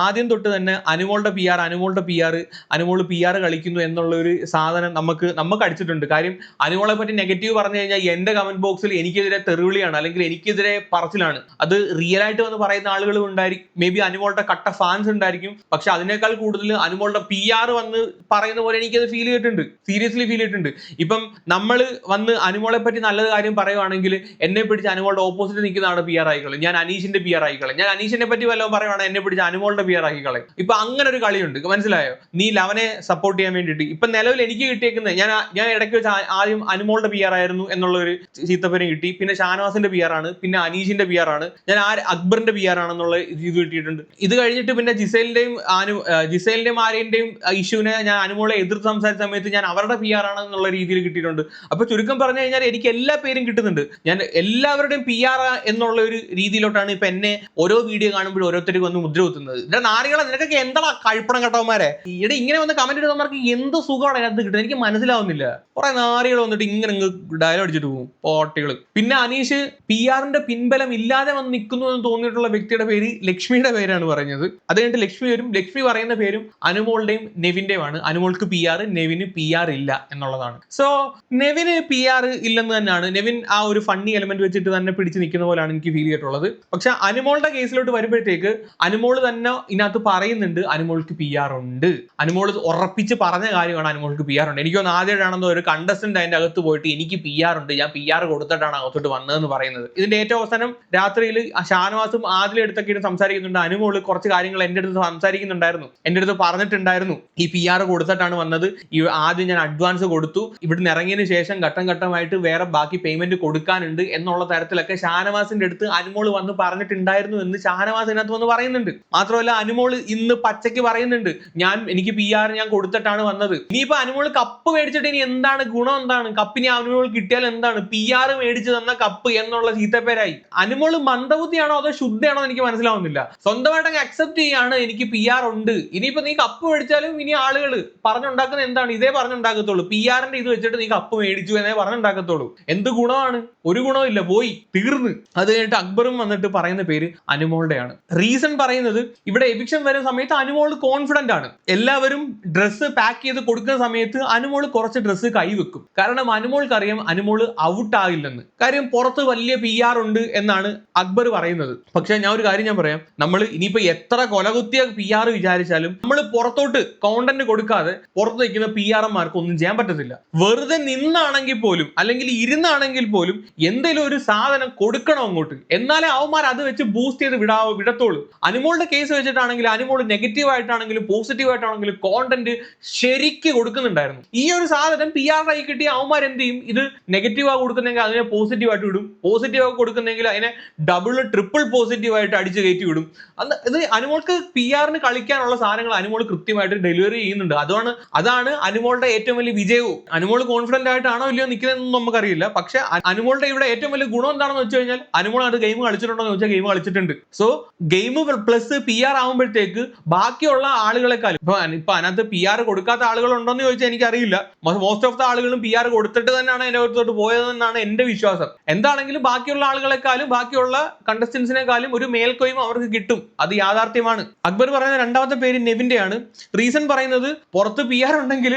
ആദ്യം തൊട്ട് തന്നെ അനുമോളുടെ PR അനുമോൾ PR കളിക്കുന്നു എന്നുള്ള ഒരു സാധനം നമുക്ക് അടിച്ചിട്ടുണ്ട്. കാര്യം അനുമോളെ പറ്റി നെഗറ്റീവ് പറഞ്ഞു കഴിഞ്ഞാൽ എന്റെ കമന്റ് ബോക്സിൽ എനിക്കെതിരെ തെറിവിളിയാണ്, അല്ലെങ്കിൽ എനിക്കെതിരെ പറച്ചിലാണ്. അത് റിയൽ ആയിട്ട് വന്ന് പറയുന്ന ആളുകളും ഉണ്ടായിരിക്കും, മേ ബി അനുമോളുടെ കട്ട ഫാൻസ് ഉണ്ടായിരിക്കും. പക്ഷെ അതിനേക്കാൾ കൂടുതൽ അനുമോളുടെ PR വന്ന് പറയുന്ന പോലെ എനിക്കത് ഫീൽ ചെയ്തിട്ടുണ്ട്, സീരിയസ്ലി ഫീൽ ചെയ്തിട്ടുണ്ട്. ഇപ്പം നമ്മൾ വന്ന് അനുമോളെ പറ്റി നല്ലത് കാര്യം പറയുവാണെങ്കിൽ എന്നെ പിടിച്ച് അനുമോളുടെ ഓപ്പോസിറ്റ് നിൽക്കുന്നതാണ് PR ആയിക്കളെ, ഞാൻ അനീഷിന്റെ PR ആയിക്കളെ. ഞാൻ അനീഷിനെ പറ്റി വല്ലതും പറയുവാണെങ്കിൽ എന്നെ പിടിച്ച് അനുമോളുടെ PR ആയിക്കളെ. ഇപ്പൊ അങ്ങനെ ഒരു കളിയുണ്ട്, മനസ്സിലായോ? നീ ലവനെ സപ്പോർട്ട് ചെയ്യാൻ വേണ്ടിയിട്ട്. ഇപ്പൊ നിലവിൽ എനിക്ക് കിട്ടിയേക്കുന്നത്, ഞാൻ ഇടയ്ക്ക് വെച്ച് ആദ്യം അനുമോളുടെ PR ആയിരുന്നു എന്നുള്ള ഒരു ചീത്തപ്പേര് കിട്ടി. പിന്നെ ഷാനവാസിന്റെ PR ആണ്, പിന്നെ അനീഷിന്റെ PR ആണ്, ഞാൻ അക്ബറിന്റെ PR ആണെന്നുള്ള ഇത് കിട്ടിയിട്ടുണ്ട്. ഇത് കഴിഞ്ഞിട്ട് പിന്നെ ജിസേലിന്റെയും ആര്യന്റെയും ഇഷ്യൂവിനെ ഞാൻ അനുമോളെ എതിർത്ത് സംസാരിച്ച സമയത്ത് ഞാൻ അവരുടെ PR ആണെന്നുള്ള രീതിയിൽ കിട്ടിയിട്ടുണ്ട്. അപ്പൊ ചുരുക്കം പറഞ്ഞു കഴിഞ്ഞാൽ എനിക്ക് എല്ലാ പേരും കിട്ടുന്നുണ്ട്. ഞാൻ എല്ലാവരുടെയും PR എന്നുള്ള ഒരു രീതിയിലോട്ടാണ് ഇപ്പൊ എന്നെ ഓരോ വീഡിയോ കാണുമ്പോഴും ഓരോരുത്തർക്ക് വന്ന് മുദ്ര കുത്തുന്നത്. ഇവിടെ നാറികളെ നിനക്കൊക്കെ എന്താണ് കഴുപ്പണം കേട്ടവന്മാരെ, ഇവിടെ ഇങ്ങനെ വന്ന് കമന്റ് ഇടുന്നവർക്ക് എന്ത് സുഖമാണ് അതിനകത്ത് കിട്ടുന്നത് എനിക്ക് മനസ്സിലാവുന്നില്ല. കുറെ നാറികൾ വന്നിട്ട് ഇങ്ങനെ ഡയലോഗ് അടിച്ചിട്ട് പോകും, പോട്ടികൾ. പിന്നെ അനീഷ് PR-ന്റെ പിൻബലം ഇല്ലാതെ വന്ന് നിൽക്കുന്നു എന്ന് തോന്നിയിട്ടുള്ള വ്യക്തിയുടെ പേര് ലക്ഷ്മിയുടെ പേരാണ് പറഞ്ഞത്. അത് കഴിഞ്ഞിട്ട് ലക്ഷ്മി വരും. ലക്ഷ്മി പറയുന്ന പേരും അനുമോളുടെയും നെവിന്റെയും ആണ്. അനുമോൾക്ക് PR, നെവിന് PR ഇല്ല എന്നുള്ളതാണ്. സോ നെവിന് PR ഇല്ലെന്ന് തന്നെയാണ്. നെവിൻ ആ ഒരു ഫണ്ണി എലമെന്റ് വെച്ചിട്ട് തന്നെ പിടിച്ച് നിൽക്കുന്ന പോലെയാണ് എനിക്ക് ഫീൽ ചെയ്തിട്ടുള്ളത്. പക്ഷെ അനുമോളുടെ കേസിലോട്ട് വരുമ്പോഴത്തേക്ക് അനുമോള് തന്നെ ഇതിനകത്ത് പറയുന്നുണ്ട് അനുമോൾക്ക് PR ഉണ്ട്. അനുമോള് ഉറപ്പിച്ച് പറഞ്ഞ കാര്യമാണ് അനുമോൾക്ക് PR ഉണ്ട്. എനിക്കൊന്ന് ആദ്യമായിട്ടാണെന്നോ ഒരു കണ്ടസ്റ്റന്റ് അതിന്റെ അകത്ത് പോയിട്ട് എനിക്ക് PR ഉണ്ട്, ഞാൻ PR കൊടുത്തിട്ടാണ് അകത്തോട്ട് വന്നതെന്ന് പറയുന്നത്. ഇതിന്റെ ഏറ്റവും അവസാനം രാത്രിയിൽ ഷാനവാസും ആദിലും എടുത്തൊക്കെ സംസാരിക്കുന്നുണ്ട്. അനുമോള് കുറച്ച് കാര്യങ്ങൾ എന്റെ അടുത്ത് സംസാരിക്കുന്നുണ്ടായിരുന്നു, എന്റെ അടുത്ത് പറഞ്ഞിട്ടുണ്ടായിരുന്നു ഈ PR കൊടുത്തിട്ടാണ് വന്നത്, ഈ ആദ്യം ഞാൻ അഡ്വാൻസ് കൊടുത്തു, ഇവിടുന്ന് ഇറങ്ങിയതിന് ശേഷം ഘട്ടം ഘട്ടമായിട്ട് വേറെ ബാക്കി പേയ്മെന്റ് കൊടുക്കാനുണ്ട് എന്നുള്ള തരത്തിലൊക്കെ ഷാനവാസിന്റെ അടുത്ത് അനുമോള് വന്ന് പറഞ്ഞിട്ടുണ്ടായിരുന്നു എന്ന് ഷാനവാസ് ഇതിനകത്ത് വന്ന് പറയുന്നുണ്ട്. മാത്രമല്ല അനുമോള് ഇന്ന് പച്ചയ്ക്ക് പറയുന്നുണ്ട്, എനിക്ക് PR ഞാൻ കൊടുത്തിട്ടാണ് വന്നത്. ഇനിയിപ്പോ അനുമോള് കപ്പ് മേടിച്ചിട്ട് ഇനി എന്താണ് ഗുണം, എന്താണ് കപ്പിനി അനുമോള് കിട്ടിയാൽ എന്താണ്, PR മേടിച്ചു തന്ന കപ്പ് എന്നുള്ള ചീത്തപ്പേരായി. അനുമോള് മന്ദബുദ്ധിയാണോ അതോ ശുദ്ധയാണോ എനിക്ക് മനസ്സിലാവുന്നില്ല. സ്വന്തമായിട്ട് അങ്ങ് അക്സെപ്റ്റ് ചെയ്യാണ് എനിക്ക് PR ഉണ്ട്. ഇനിയിപ്പോ നീ കപ്പ് മേടിച്ചാലും ഇനി ആളുകൾ പറഞ്ഞുണ്ടാക്കുന്ന എന്താണ്, ഇതേ പറഞ്ഞുണ്ടാക്കത്തുള്ളൂ, PR-ന്റെ ഇത് വെച്ചിട്ട് നീ കപ്പ് മേടിച്ചു എന്നേ പറഞ്ഞുണ്ടാക്കത്തുള്ളൂ. എന്ത് ഗുണമാണ്? ഒരു ഗുണവും ഇല്ല, പോയി തീർന്ന്. അത് കഴിഞ്ഞിട്ട് അക്ബറും വന്നിട്ട് പറയുന്ന പേര് അനുമോളുടെയാണ്. റീസൺ പറയുന്നത് ഇവിടെ എവിക്ഷൻ വരുന്ന സമയത്ത് അനുമോള് കോൺഫിഡന്റ് ആണ്. എല്ലാവരും ഡ്രസ്സ് പാക്ക് ചെയ്ത് കൊടുക്കുന്ന സമയത്ത് അനുമോള് കുറച്ച് ഡ്രസ്സ് കൈവെക്കും. കാരണം അനുമോൾക്ക് അറിയാം അനുമോള് ഔട്ട് ആകില്ലെന്ന്. കാര്യം പുറത്ത് വലിയ PR ഉണ്ട് എന്നാണ് അക്ബർ പറയുന്നത്. പക്ഷെ ഞാൻ ഒരു കാര്യം ഞാൻ പറയാം, നമ്മൾ ഇനിയിപ്പോ എത്ര കൊലകുത്തിയ PR വിചാരിച്ചാലും നമ്മൾ പുറത്തോട്ട് കോണ്ടന്റ് കൊടുക്കാതെ പുറത്ത് നിൽക്കുന്ന PR-മാർക്ക് ഒന്നും ചെയ്യാൻ പറ്റത്തില്ല. വെറുതെ നിന്നാണെങ്കിൽ പോലും അല്ലെങ്കിൽ ഇരുന്നാണെങ്കിൽ പോലും എന്തെങ്കിലും ഒരു സാധനം കൊടുക്കണം അങ്ങോട്ട്, എന്നാലേ അവന്മാർ അത് വെച്ച് ബൂസ്റ്റ് ചെയ്ത് വിടത്തോളൂ. അനുമോളുടെ കേസ് വെച്ചിട്ടാണെങ്കിൽ അനുമോൾ നെഗറ്റീവ് ആയിട്ടാണെങ്കിലും പോസിറ്റീവ് ആയിട്ടാണെങ്കിലും കോണ്ടന്റ് ശരിക്ക് കൊടുക്കുന്നുണ്ടായിരുന്നു. ഈ ഒരു സാധനം PR-ആയി കിട്ടിയ അവന്മാർ എന്ത് ചെയ്യും, ഇത് നെഗറ്റീവ് ആയി കൊടുക്കുന്നെങ്കിൽ അതിനെ പോസിറ്റീവ് ആയിട്ട് വിടും, പോസിറ്റീവ് ആയി കൊടുക്കുന്നെങ്കിൽ അതിനെ ഡബിൾ ട്രിപ്പിൾ പോസിറ്റീവ് ആയിട്ട് അടിച്ച് കയറ്റി വിടും. ഇത് അനുമോൾക്ക് PR-ന് കളിക്കാനുള്ള സാധനങ്ങൾ അനുമോൾ കൃത്യമായിട്ട് ഡെലിവറി ചെയ്യുന്നുണ്ട്. അതാണ് അനുമോളുടെ ഏറ്റവും വലിയ വിജയവും. അനുമോൾ കോൺഫിഡന്റ് ആയിട്ടാണോ ഇല്ലയോ നിൽക്കുന്നതെന്ന് നമുക്കറിയില്ല. പക്ഷെ അനുമോളുടെ ഇവിടെ ഏറ്റവും വലിയ ഗുണം എന്താണെന്ന് വെച്ച് കഴിഞ്ഞാൽ അനുമോൾ അത് ഗെയിം കളിച്ചിട്ടുണ്ടോ എന്ന് വെച്ചാൽ ഗെയിം കളിച്ചിട്ടുണ്ട്. സോ ഗെയിം പ്ലസ് PR ആവുമ്പോഴത്തേക്ക് ബാക്കിയുള്ള ആളുകളെക്കാളും ഇപ്പൊ അതിനകത്ത് PR കൊടുക്കാത്ത ആളുകൾ ഉണ്ടോന്ന് ചോദിച്ചാൽ എനിക്കറിയില്ല. മോസ്റ്റ് ഓഫ് ദ ആളുകളും PR കൊടുത്തിട്ട് തന്നെയാണ് എന്റെ അടുത്തോട്ട് പോയതെന്നാണ് എന്റെ വിശ്വാസം. എന്താണെങ്കിലും ബാക്കിയുള്ള ആളുകളെക്കാളും നൂറയെക്കാളും ബാക്കിയുള്ള കണ്ടസ്റ്റൻസിനെക്കാളും ഒരു മേൽക്കോയ്മ അവർക്ക് കിട്ടും. അത് യാഥാർത്ഥ്യമാണ്. അക്ബർ പറയുന്ന രണ്ടാമത്തെ പേര് നെവിന്റെയാണ്. റീസൺ പറയുന്നത് പുറത്ത് PR ഉണ്ടെങ്കിൽ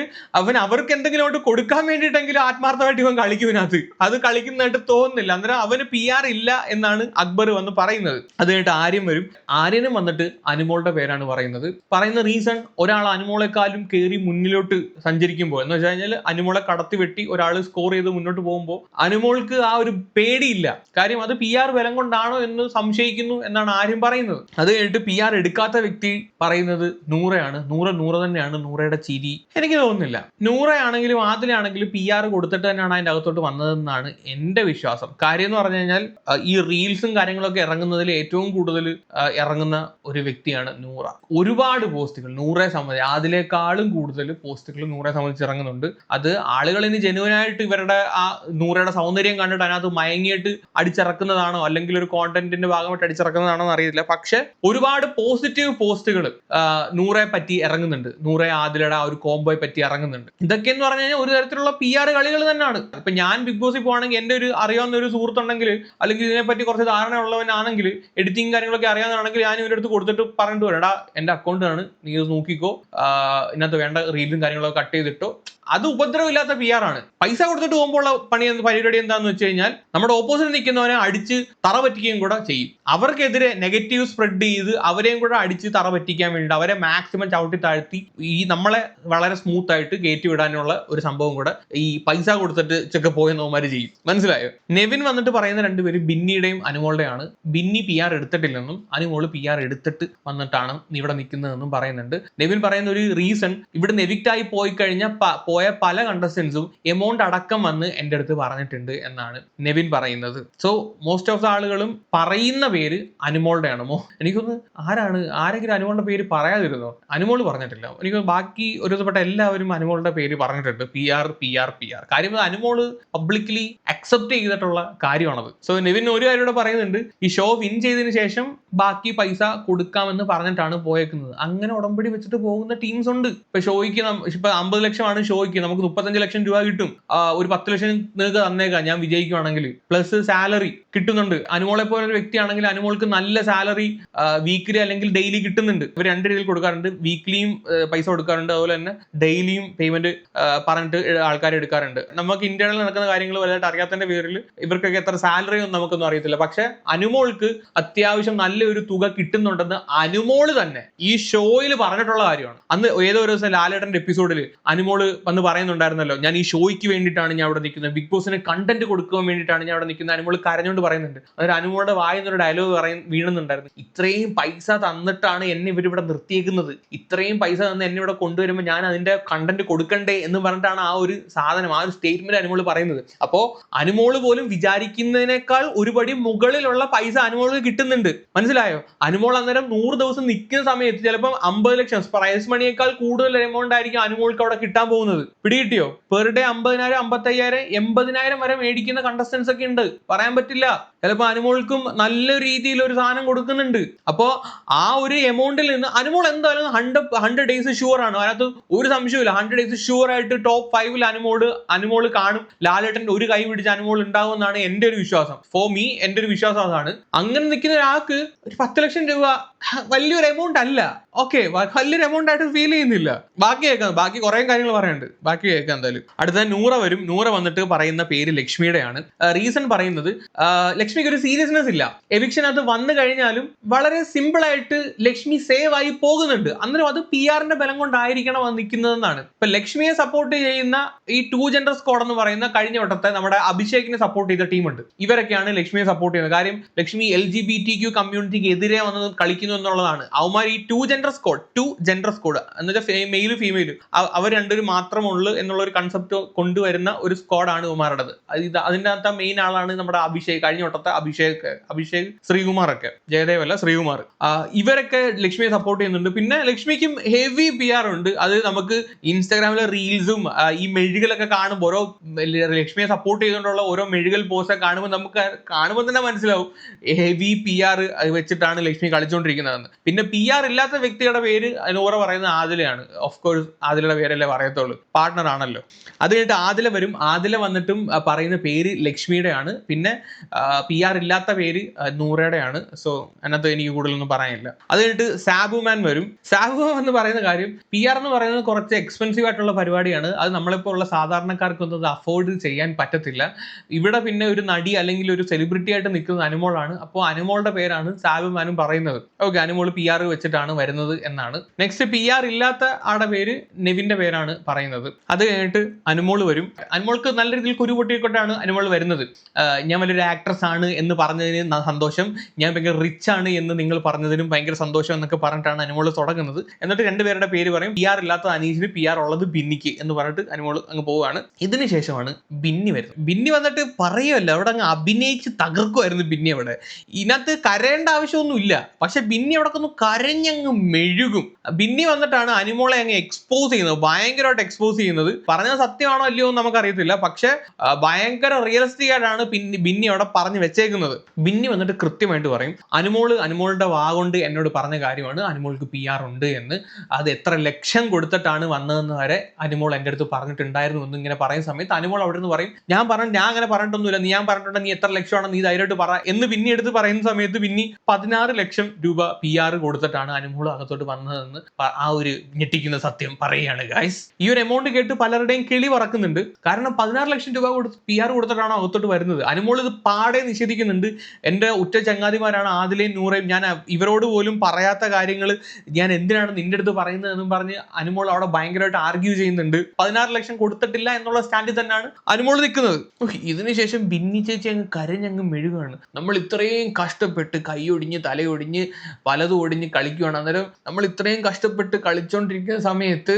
അവർക്ക് എന്തെങ്കിലും അങ്ങോട്ട് കൊടുക്കാൻ വേണ്ടിയിട്ടെങ്കിലും ആത്മാർത്ഥമായിട്ട് ഇവൻ കളിക്കുവിനകത്ത്. അത് കളിക്കുന്നതായിട്ട് തോന്നുന്നില്ല. അന്നേരം അവന് PR ഇല്ല എന്നാണ് അക്ബർ വന്ന് പറയുന്നത്. അത് കഴിഞ്ഞിട്ട് ആര്യൻ വരും. ആര്യനും വന്നിട്ട് അനുമോളുടെ പേരാണ് പറയുന്ന റീസൺ ഒരാൾ അനുമോളെക്കാളും കയറി മുന്നിലോട്ട് സഞ്ചരിക്കുമ്പോൾ എന്ന് വെച്ച് കഴിഞ്ഞാൽ അനുമോളെ കടത്തി വെട്ടി ഒരാൾ സ്കോർ ചെയ്ത് മുന്നോട്ട് പോകുമ്പോൾ അനുമോൾക്ക് ആ ഒരു പേടിയില്ല. കാര്യം അത് PR ബലം കൊണ്ടാണോ എന്ന് സംശയിക്കുന്നു എന്നാണ് ആര്യൻ പറയുന്നത്. അത് കഴിഞ്ഞിട്ട് PR എടുക്കാത്ത വ്യക്തി പറയുന്നത് നൂറയാണ്. നൂറ തന്നെയാണ്. നൂറയുടെ ചിരി എനിക്ക് തോന്നുന്നില്ല. നൂറയാണെങ്കിലും ആദിലാണെങ്കിലും PR കൊടുത്തിട്ട് തന്നെയാണ് അതിന്റെ അകത്തോട്ട് വന്നതെന്നാണ് എന്റെ വിശ്വാസം. കാര്യം എന്ന് പറഞ്ഞു കഴിഞ്ഞാൽ ഈ റീൽസും കാര്യങ്ങളൊക്കെ ഇറങ്ങുന്നതിൽ ഏറ്റവും കൂടുതൽ ഇറങ്ങുന്ന ഒരു വ്യക്തിയാണ് നൂറ. ഒരുപാട് പോസ്റ്റുകൾ നൂറെ സംബന്ധിച്ച് ആദിലേക്കാളും കൂടുതൽ പോസ്റ്റുകൾ നൂറെ സംബന്ധിച്ച് ഇറങ്ങുന്നുണ്ട്. അത് ആളുകൾ ഇനി ജെനുവനായിട്ട് ഇവരുടെ ആ നൂറയുടെ സൗന്ദര്യം കണ്ടിട്ട് അതിനകത്ത് മയങ്ങിയിട്ട് അടിച്ചിറക്കുന്നതാണോ അല്ലെങ്കിൽ ഒരു കോണ്ടന്റിന്റെ ഭാഗമായിട്ട് അടിച്ചിറക്കുന്നതാണോ എന്ന് അറിയില്ല. പക്ഷെ ഒരുപാട് പോസിറ്റീവ് പോസ്റ്റുകൾ നൂറെ പറ്റി ഇറങ്ങുന്നുണ്ട്. നൂറെ ആദിലയുടെ ആ ഒരു കോംബോയെ പറ്റി ഇറങ്ങുന്നുണ്ട്. ഇതൊക്കെ എന്ന് പറഞ്ഞു കഴിഞ്ഞാൽ ഒരു തരത്തിലുള്ള PR കളികൾ തന്നെയാണ്. ഇപ്പൊ ഞാൻ ബിഗ് ബോസിൽ പോകണമെങ്കിൽ എന്റെ ഒരു അറിയാവുന്ന ഒരു സുഹൃത്തുണ്ടെങ്കിൽ അല്ലെങ്കിൽ ഇതിനെപ്പറ്റി കുറച്ച് ധാരണ ഉള്ളവനാണെങ്കിൽ എഡിറ്റിംഗ് കാര്യങ്ങളൊക്കെ അറിയാവുന്നതാണെങ്കിൽ ഞാൻ ഇവരുടെ അടുത്ത് കൊടുത്തിട്ട് പറഞ്ഞിട്ട് വരടാ എന്റെ അക്കൗണ്ട് ആണ്, നീ നോക്കിക്കോ, ഇതിനകത്ത് വേണ്ട റീലും കാര്യങ്ങളൊക്കെ കട്ട് ചെയ്തിട്ടോ. അത് ഉപദ്രവമില്ലാത്ത PR ആണ്. പൈസ കൊടുത്തിട്ട് പോകുമ്പോൾ പരിപാടി എന്താന്ന് വെച്ച് കഴിഞ്ഞാൽ നമ്മുടെ ഓപ്പോസിറ്റ് നിൽക്കുന്നവനെ അടിച്ച് തറ പറ്റിക്കുകയും കൂടെ ചെയ്യും. അവർക്കെതിരെ നെഗറ്റീവ് സ്പ്രെഡ് ചെയ്ത് അവരെയും കൂടെ അടിച്ച് തറ പറ്റിക്കാൻ വേണ്ടി അവരെ മാക്സിമം ചവിട്ടി താഴ്ത്തി ഈ നമ്മളെ വളരെ സ്മൂത്ത് ആയിട്ട് കയറ്റി വിടാനുള്ള ഒരു സംഭവം കൂടെ ഈ പൈസ കൊടുത്തിട്ട് ചെക്ക് പോയെന്നവന്മാര് ചെയ്യും. മനസ്സിലായോ? നെവിൻ വന്നിട്ട് പറയുന്ന രണ്ടുപേര് ബിന്നിയുടെയും അനുമോളുടെയാണ്. ബിന്നി PR എടുത്തിട്ടില്ലെന്നും അനുമോള് PR എടുത്തിട്ട് വന്നിട്ടാണ് ഇവിടെ നിൽക്കുന്നതെന്നും പറയുന്നുണ്ട്. നെവിൻ പറയുന്ന ഒരു റീസൺ ഇവിടുന്ന് എവിക്റ്റ് ആയി പോയി കഴിഞ്ഞാൽ പോയ പല കണ്ടസ്റ്റൻസും എമൗണ്ട് അടക്കം വന്ന് എൻ്റെ അടുത്ത് പറഞ്ഞിട്ടുണ്ട് എന്നാണ് നെവിൻ പറയുന്നത്. സോ മോസ്റ്റ് ഓഫ് ദ ആളുകളും പറയുന്ന പേര് അനുമോളുടെയാണ്. എനിക്കൊന്ന് ആരെങ്കിലും അനുമോളുടെ പേര് പറയാതിരുന്നോ? അനുമോള് പറഞ്ഞിട്ടില്ല. എനിക്ക് ബാക്കി ഒരുപ്പെട്ട എല്ലാവരും അനുമോളുടെ പേര് പറഞ്ഞിട്ടുണ്ട്. PR. കാര്യം അനുമോള് പബ്ലിക്കലി അക്സെപ്റ്റ് ചെയ്തിട്ടുള്ള കാര്യമാണത്. സോ നെവിൻ ഒരു കാര്യം കൂടെ പറയുന്നുണ്ട്, ഈ ഷോ വിൻ ചെയ്തതിന് ശേഷം ബാക്കി പൈസ കൊടുക്കാമെന്ന് പറഞ്ഞിട്ടാണ് പോയേക്കുന്നത്. അങ്ങനെ ഉടമ്പടി വെച്ചിട്ട് പോകുന്ന ടീംസ് ഉണ്ട്. ഇപ്പൊ ഷോയ്ക്ക് ഇപ്പൊ 50 ലക്ഷമാണ് ഷോയ്ക്ക്, നമുക്ക് 35 ലക്ഷം രൂപ കിട്ടും. ഒരു 10 ലക്ഷം നിങ്ങൾക്ക് തന്നേക്കാം ഞാൻ വിജയിക്കുവാണെങ്കിൽ. പ്ലസ് സാലറി കിട്ടുന്നുണ്ട്. അനുമോളെ പോലെ ഒരു വ്യക്തിയാണെങ്കിൽ അനുമോൾക്ക് നല്ല സാലറി വീക്കിലി അല്ലെങ്കിൽ ഡെയിലി കിട്ടുന്നുണ്ട്. ഇവർ രണ്ട് രീതിയിൽ കൊടുക്കാറുണ്ട്. വീക്ക്ലിയും പൈസ കൊടുക്കാറുണ്ട്, അതുപോലെ തന്നെ ഡെയിലിയും പേയ്മെന്റ് പറഞ്ഞിട്ട് ആൾക്കാർ എടുക്കാറുണ്ട്. നമുക്ക് ഇന്ത്യയിൽ നടക്കുന്ന കാര്യങ്ങൾ വലുതായിട്ട് അറിയാത്തതിന്റെ പേരിൽ ഇവർക്കൊക്കെ എത്ര സാലറി ഒന്നും നമുക്കൊന്നും അറിയത്തില്ല. പക്ഷെ അനുമോൾക്ക് അത്യാവശ്യം നല്ലൊരു തുക കിട്ടുന്നുണ്ടെന്ന് അനുമോള് തന്നെ ഈ ഷോയിൽ പറഞ്ഞിട്ടുള്ള കാര്യമാണ്. അന്ന് ഏതോ ഒരു ദിവസം ലാലേട്ടന്റെ എപ്പിസോഡിൽ അനുമോള് വന്ന് പറയുന്നുണ്ടായിരുന്നല്ലോ, ഞാൻ ഈ ഷോയ്ക്ക് വേണ്ടിയിട്ടാണ് ഞാൻ അവിടെ നിൽക്കുന്നത്, ബിഗ് ബോസിന് കണ്ടന്റ് കൊടുക്കാൻ വേണ്ടിയിട്ടാണ് ഞാൻ അവിടെ നിൽക്കുന്നത്. അനുമോള് കരഞ്ഞുകൊണ്ട് പറയുന്നുണ്ട്. അതൊരു അനുമോളുടെ വായുന്നൊരു ഡയലോഗ് വീണുന്നുണ്ടായിരുന്നു. ഇത്രയും പൈസ തന്നിട്ടാണ് എന്നെ ഇവരിവിടെ നിർത്തിയേക്കുന്നത്, ഇത്രയും പൈസ തന്ന് എന്നെ ഇവിടെ കൊണ്ടുവരുമ്പോൾ ഞാൻ അതിന്റെ കണ്ടന്റ് കൊടുക്കണ്ടേ എന്ന് പറഞ്ഞിട്ടാണ് ആ ഒരു സാധനം, ആ ഒരു സ്റ്റേറ്റ്മെന്റ് അനുമോള് പറയുന്നത്. അപ്പോ അനുമോള് പോലും വിചാരിക്കുന്നതിനേക്കാൾ ഒരുപടി മുകളിലുള്ള പൈസ അനുമോൾക്ക് കിട്ടുന്നുണ്ട്. മനസ്സിലായോ? അനുമോൾ അന്നേരം 100 ദിവസം നിൽക്കുന്ന സമയത്ത് ചിലപ്പോൾ 50 ലക്ഷം പ്രൈസ് മണിയേക്കാൾ കൂടുതൽ എമൗണ്ട് ആയിരിക്കും അനുമോൾക്ക് അവിടെ കിട്ടാൻ പോകുന്നത്. പിടികിട്ടിയോ? പെർ ഡേ 50,000, 55,000, 80,000 വരെ മേടിക്കുന്ന കണ്ടസ്റ്റൻസ് ഒക്കെ ഉണ്ട്. പറയാൻ പറ്റില്ല. ചിലപ്പോൾ അനുമോൾക്കും നല്ല രീതിയിൽ ഒരു സാധനം കൊടുക്കുന്നുണ്ട്. അപ്പോ ആ ഒരു എമൗണ്ടിൽ നിന്ന് അനുമോൾ എന്തായാലും 100 ഡേയ്സ് ഷുവർ ആണ്. അതിനകത്ത് ഒരു സംശയമില്ല. 100 ഡേയ്സ് ഷുവർ ആയിട്ട് ടോപ്പ് 5 അനുമോൾ കാണും. ലാലേട്ടന്റെ ഒരു കൈ പിടിച്ച് അനുമോൾ ഉണ്ടാവും എന്നാണ് എന്റെ ഒരു വിശ്വാസം. ഫോർ മീ എന്റെ ഒരു വിശ്വാസം അതാണ്. അങ്ങനെ നിൽക്കുന്ന ഒരാൾക്ക് ഒരു 10 ലക്ഷം രൂപ വലിയൊരു എമൗണ്ട് അല്ല. ഓക്കെ, വലിയൊരു എമൗണ്ട് ആയിട്ട് ഫീൽ ചെയ്യുന്നില്ല. ബാക്കി കുറെ കാര്യങ്ങൾ പറയാനുണ്ട്. ബാക്കി കേൾക്കാം എന്തായാലും. അടുത്ത നൂറ വരും. നൂറ വന്നിട്ട് പറയുന്ന പേര് ലക്ഷ്മിയുടെയാണ്. റീസൺ പറയുന്നത് ലക്ഷ്മിക്ക് ഒരു സീരിയസ്നെസ് ഇല്ല. എവിക്ഷനകത്ത് വന്നു കഴിഞ്ഞാലും വളരെ സിമ്പിൾ ആയിട്ട് ലക്ഷ്മി സേവ് ആയി പോകുന്നുണ്ട്. അന്നേരം അത് PR-ന്റെ ബലം കൊണ്ടായിരിക്കണം അത് നിൽക്കുന്നതെന്നാണ്. ഇപ്പൊ ലക്ഷ്മിയെ സപ്പോർട്ട് ചെയ്യുന്ന ഈ 2 ജെൻഡർ സ്ക്വാഡ് എന്ന് പറയുന്ന കഴിഞ്ഞ വട്ടത്തെ നമ്മുടെ അഭിഷേകിനെ സപ്പോർട്ട് ചെയ്ത ടീമുണ്ട്. ഇവരൊക്കെയാണ് ലക്ഷ്മിയെ സപ്പോർട്ട് ചെയ്യുന്നത്. കാര്യം ലക്ഷ്മി LGBTQ കമ്മ്യൂണിറ്റിക്ക് എതിരെ വന്ന് കളിക്കുന്നു എന്നുള്ളതാണ്. അവന്മാർ ഈ 2 ജെൻഡർ സ്ക്വാഡ് എന്ന് വെച്ചാൽ മെയിലും ഫീമെയിലും അവർ രണ്ടുപേരും മാത്രമുള്ളൂ എന്നുള്ള ഒരു കൺസെപ്റ്റ് കൊണ്ടുവരുന്ന ഒരു സ്ക്വാഡാണ് ഇവന്മാരുടേത്. അതിൻ്റെ അകത്ത് മെയിൻ ആളാണ് നമ്മുടെ അഭിഷേക്. കഴിഞ്ഞ വട്ടത്തെ അഭിഷേക് ശ്രീകുമാർ ഒക്കെ, ജയദേവല്ല ശ്രീകുമാർ, ഇവരൊക്കെ ലക്ഷ്മിയെ സപ്പോർട്ട് ചെയ്യുന്നുണ്ട്. പിന്നെ ലക്ഷ്മിക്കും ഹെവി PR ഉണ്ട്. അത് നമുക്ക് ഇൻസ്റ്റാഗ്രാമിലെ റീൽസും ഈ മെഴുകലൊക്കെ കാണുമ്പോൾ ഓരോ ലക്ഷ്മിയെ സപ്പോർട്ട് ചെയ്തുകൊണ്ടുള്ള ഓരോ മെഴുകൽ പോസ്റ്റ് കാണുമ്പോൾ നമുക്ക് കാണുമ്പോൾ തന്നെ മനസ്സിലാവും ഹെവി PR വെച്ചിട്ടാണ് ലക്ഷ്മി കളിച്ചുകൊണ്ടിരിക്കുന്നതെന്ന്. പിന്നെ PR ഇല്ലാത്ത വ്യക്തിയുടെ പേര് നൂറ പറയുന്നത് ആദിലയാണ്. ഓഫ് കോഴ്സ് ആദിലയുടെ പേരല്ലേ പറയത്തുള്ളൂ, പാർട്ട്ണർ ആണല്ലോ. അത് കഴിഞ്ഞിട്ട് ആദില വരും. ആദില വന്നിട്ടും പറയുന്ന പേര് ലക്ഷ്മിയുടെ ആണ്. പിന്നെ PR ഇല്ലാത്ത പേര് നൂറയുടെയാണ്. സോ അതിനകത്ത് എനിക്ക് കൂടുതലൊന്നും പറയാനില്ല. അത് കഴിഞ്ഞിട്ട് സാബുമാൻ വരും. സാബുമാൻ എന്ന് പറയുന്ന കാര്യം, PR എന്ന് പറയുന്നത് കുറച്ച് എക്സ്പെൻസീവ് ആയിട്ടുള്ള പരിപാടിയാണ്. അത് നമ്മളിപ്പോൾ ഉള്ള സാധാരണക്കാർക്കൊന്നും അത് അഫോർഡ് ചെയ്യാൻ പറ്റത്തില്ല. ഇവിടെ പിന്നെ ഒരു നടി അല്ലെങ്കിൽ ഒരു സെലിബ്രിറ്റി ആയിട്ട് നിൽക്കുന്ന അനുമോളാണ്. അപ്പോൾ അനുമോളുടെ പേരാണ് സാബുമാനും പറയുന്നത്. ഓക്കെ, അനുമോൾ PR വെച്ചിട്ടാണ് വരുന്നത് എന്നാണ്. നെക്സ്റ്റ് PR ഇല്ലാത്ത ആളുടെ പേര് നെവിന്റെ പേരാണ് പറയുന്നത്. അത് കഴിഞ്ഞിട്ട് അനുമോൾ വരും. അനുമോൾക്ക് നല്ല രീതിയിൽ കുരുപൊട്ടിക്കൊണ്ടാണ് അനുമോൾ വരുന്നത്. ഞാൻ വലിയൊരു ആക്ട്രസ് ആണ് എന്ന് പറഞ്ഞതിന് സന്തോഷം, ഞാൻ ഭയങ്കര റിച്ച് ആണ് എന്ന് നിങ്ങൾ പറഞ്ഞതിനും ഭയങ്കര സന്തോഷം എന്നൊക്കെ പറഞ്ഞിട്ടാണ് അനുമോൾ തുടങ്ങുന്നത്. എന്നിട്ട് രണ്ടുപേരുടെ പേര് പറയും. PR ഇല്ലാത്ത അനീഷിന്, PR ഉള്ളത് ബിന്നിക്ക് എന്ന് പറഞ്ഞിട്ട് അനുമോൾ അങ്ങ് പോവുകയാണ്. ഇതിന് ശേഷമാണ് ബിന്നി വരുന്നത്. ബിന്നി വന്നിട്ട് പറയുമല്ല, അവിടെ അങ്ങ് അഭിനയിച്ച് തകർക്കുമായിരുന്നു ബിന്നി. അവിടെ ഇതിനകത്ത് കരയേണ്ട ആവശ്യമൊന്നുമില്ല, പക്ഷെ ബിന്നി അവിടെ ഒന്ന് കരഞ്ഞങ്ങ് മെഴുകും. ബിന്നി വന്നിട്ടാണ് അനുമോളെ അങ്ങ് എക്സ്പോസ് ചെയ്യുന്നത്, ഭയങ്കരമായിട്ട് എക്സ്പോസ് ചെയ്യുന്നത്. പറഞ്ഞത് സത്യമാണോ അല്ലയോ എന്ന് നമുക്കറിയത്തില്ല, പക്ഷെ ഭയങ്കര റിയലിസ്റ്റിക് ആയിട്ടാണ് ബിന്നി അവിടെ പറഞ്ഞു വെച്ചേക്കുന്നത്. ബിന്നി വന്നിട്ട് കൃത്യമായിട്ട് പറയും, അനുമോളുടെ വാഗൊണ്ട് എന്നോട് പറഞ്ഞ കാര്യമാണ്, അനുമോൾക്ക് PR ഉണ്ട് എന്ന്. അത് എത്ര ലക്ഷം കൊടുത്തിട്ടാണ് വന്നതെന്ന് വരെ അനുമോൾ എൻ്റെ അടുത്ത് പറഞ്ഞിട്ടുണ്ടായിരുന്നു എന്ന് ഇങ്ങനെ പറയുന്ന സമയത്ത് അനുമോൾ അവിടെ നിന്ന് പറയും, ഞാൻ അങ്ങനെ പറഞ്ഞിട്ടൊന്നുമില്ല, ഞാൻ പറഞ്ഞിട്ടുണ്ട്, നീ എത്ര ലക്ഷമാണ്, നീ ധൈര്യമായിട്ട് പറ എന്ന് ബിന്നി എടുത്ത് പറയുന്ന സമയത്ത് ബിന്നി 16 ലക്ഷം രൂപ PR കൊടുത്തിട്ടാണ് അനുമോൾ അകത്തോട്ട് വന്നതെന്ന് ആ ഒരു ഞെട്ടിക്കുന്ന സത്യം പറയുകയാണ് ഗൈസ്. ഈ ഒരു എമൗണ്ട് കേട്ട് പലരുടെയും കിളി പറക്കുന്നുണ്ട്. കാരണം 16 ലക്ഷം രൂപ PR കൊടുത്തിട്ടാണ് അകത്തോട്ട് വരുന്നത്. അനുമോൾ ഇത് പാടെ നിഷേധിക്കുന്നുണ്ട്. എൻ്റെ ഉറ്റ ചങ്ങാതിമാരാണ് ആദിലയും നൂറയും, ഞാൻ ഇവരോട് പോലും പറയാത്ത കാര്യങ്ങൾ ഞാൻ എന്തിനാണ് നിന്റെ അടുത്ത് പറയുന്നതെന്നും പറഞ്ഞ് അനുമോൾ അവിടെ ഭയങ്കരമായിട്ട് ആർഗ്യൂ ചെയ്യുന്നുണ്ട്. 16 ലക്ഷം കൊടുത്തിട്ടില്ല എന്നുള്ള സ്റ്റാൻഡിൽ തന്നെയാണ് അനുമോൾ നിൽക്കുന്നത്. ഇതിനുശേഷം ബിന്നി ചേച്ചി അങ്ങ് കരഞ്ഞങ്ങ് മെഴുകാണ്. നമ്മൾ ഇത്രയും കഷ്ടപ്പെട്ട് കൈയൊടിഞ്ഞ് തലയൊടിഞ്ഞ് പലതും ഒടിഞ്ഞ് കളിക്കുകയാണ്. അന്നേരം നമ്മൾ ഇത്രയും കഷ്ടപ്പെട്ട് കളിച്ചോണ്ടിരിക്കുന്ന സമയത്ത്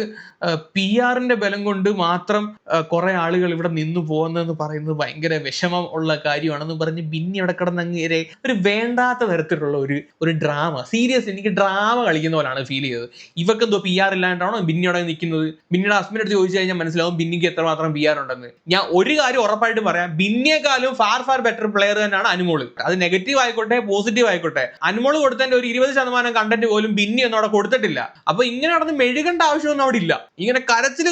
PR-ന്റെ ബലം കൊണ്ട് മാത്രം കുറെ ആളുകൾ ഇവിടെ നിന്ന് പോകുന്നതെന്ന് പറയുന്നത് ഭയങ്കര വിഷമം ഉള്ള കാര്യമാണെന്ന് പറഞ്ഞ് ബിന്നി അവിടെ കിടന്നങ്ങേരെ ഒരു വേണ്ടാത്ത തരത്തിലുള്ള ഒരു ഡ്രാമ, സീരിയസ് എനിക്ക് ഡ്രാമ കളിക്കുന്ന പോലാണ് ഫീൽ ചെയ്തത്. ഇവർക്ക് എന്തോ PR ഇല്ലാണ്ടാണോ ബിന്നി അവിടെ നിൽക്കുന്നത്? ബിന്നിയുടെ ഹസ്ബൻഡ് അടുത്ത് ചോദിച്ചു കഴിഞ്ഞാൽ മനസ്സിലാവും ബിന്നിക്ക് എത്രമാത്രം PR ഉണ്ടെന്ന്. ഞാൻ ഒരു കാര്യം ഉറപ്പായിട്ട് പറയാം, ബിന്നിയെക്കാളും ഫാർ ബെറ്റർ പ്ലെയർ തന്നെയാണ് അനുമോൾ. അത് നെഗറ്റീവ് ആയിക്കോട്ടെ പോസിറ്റീവ് ആയിക്കോട്ടെ, അനുമോൾ കൊടുത്തതിന്റെ ഒരു 20% കണ്ടന്റ് പോലും ബിന്നി ഒന്നും അവിടെ കൊടുത്തിട്ടില്ല. അപ്പൊ ഇങ്ങനെ നടന്ന് മെഴുകേണ്ട ആവശ്യമൊന്നും അവിടെ ഇല്ല, ഇങ്ങനെ കരച്ചിൽ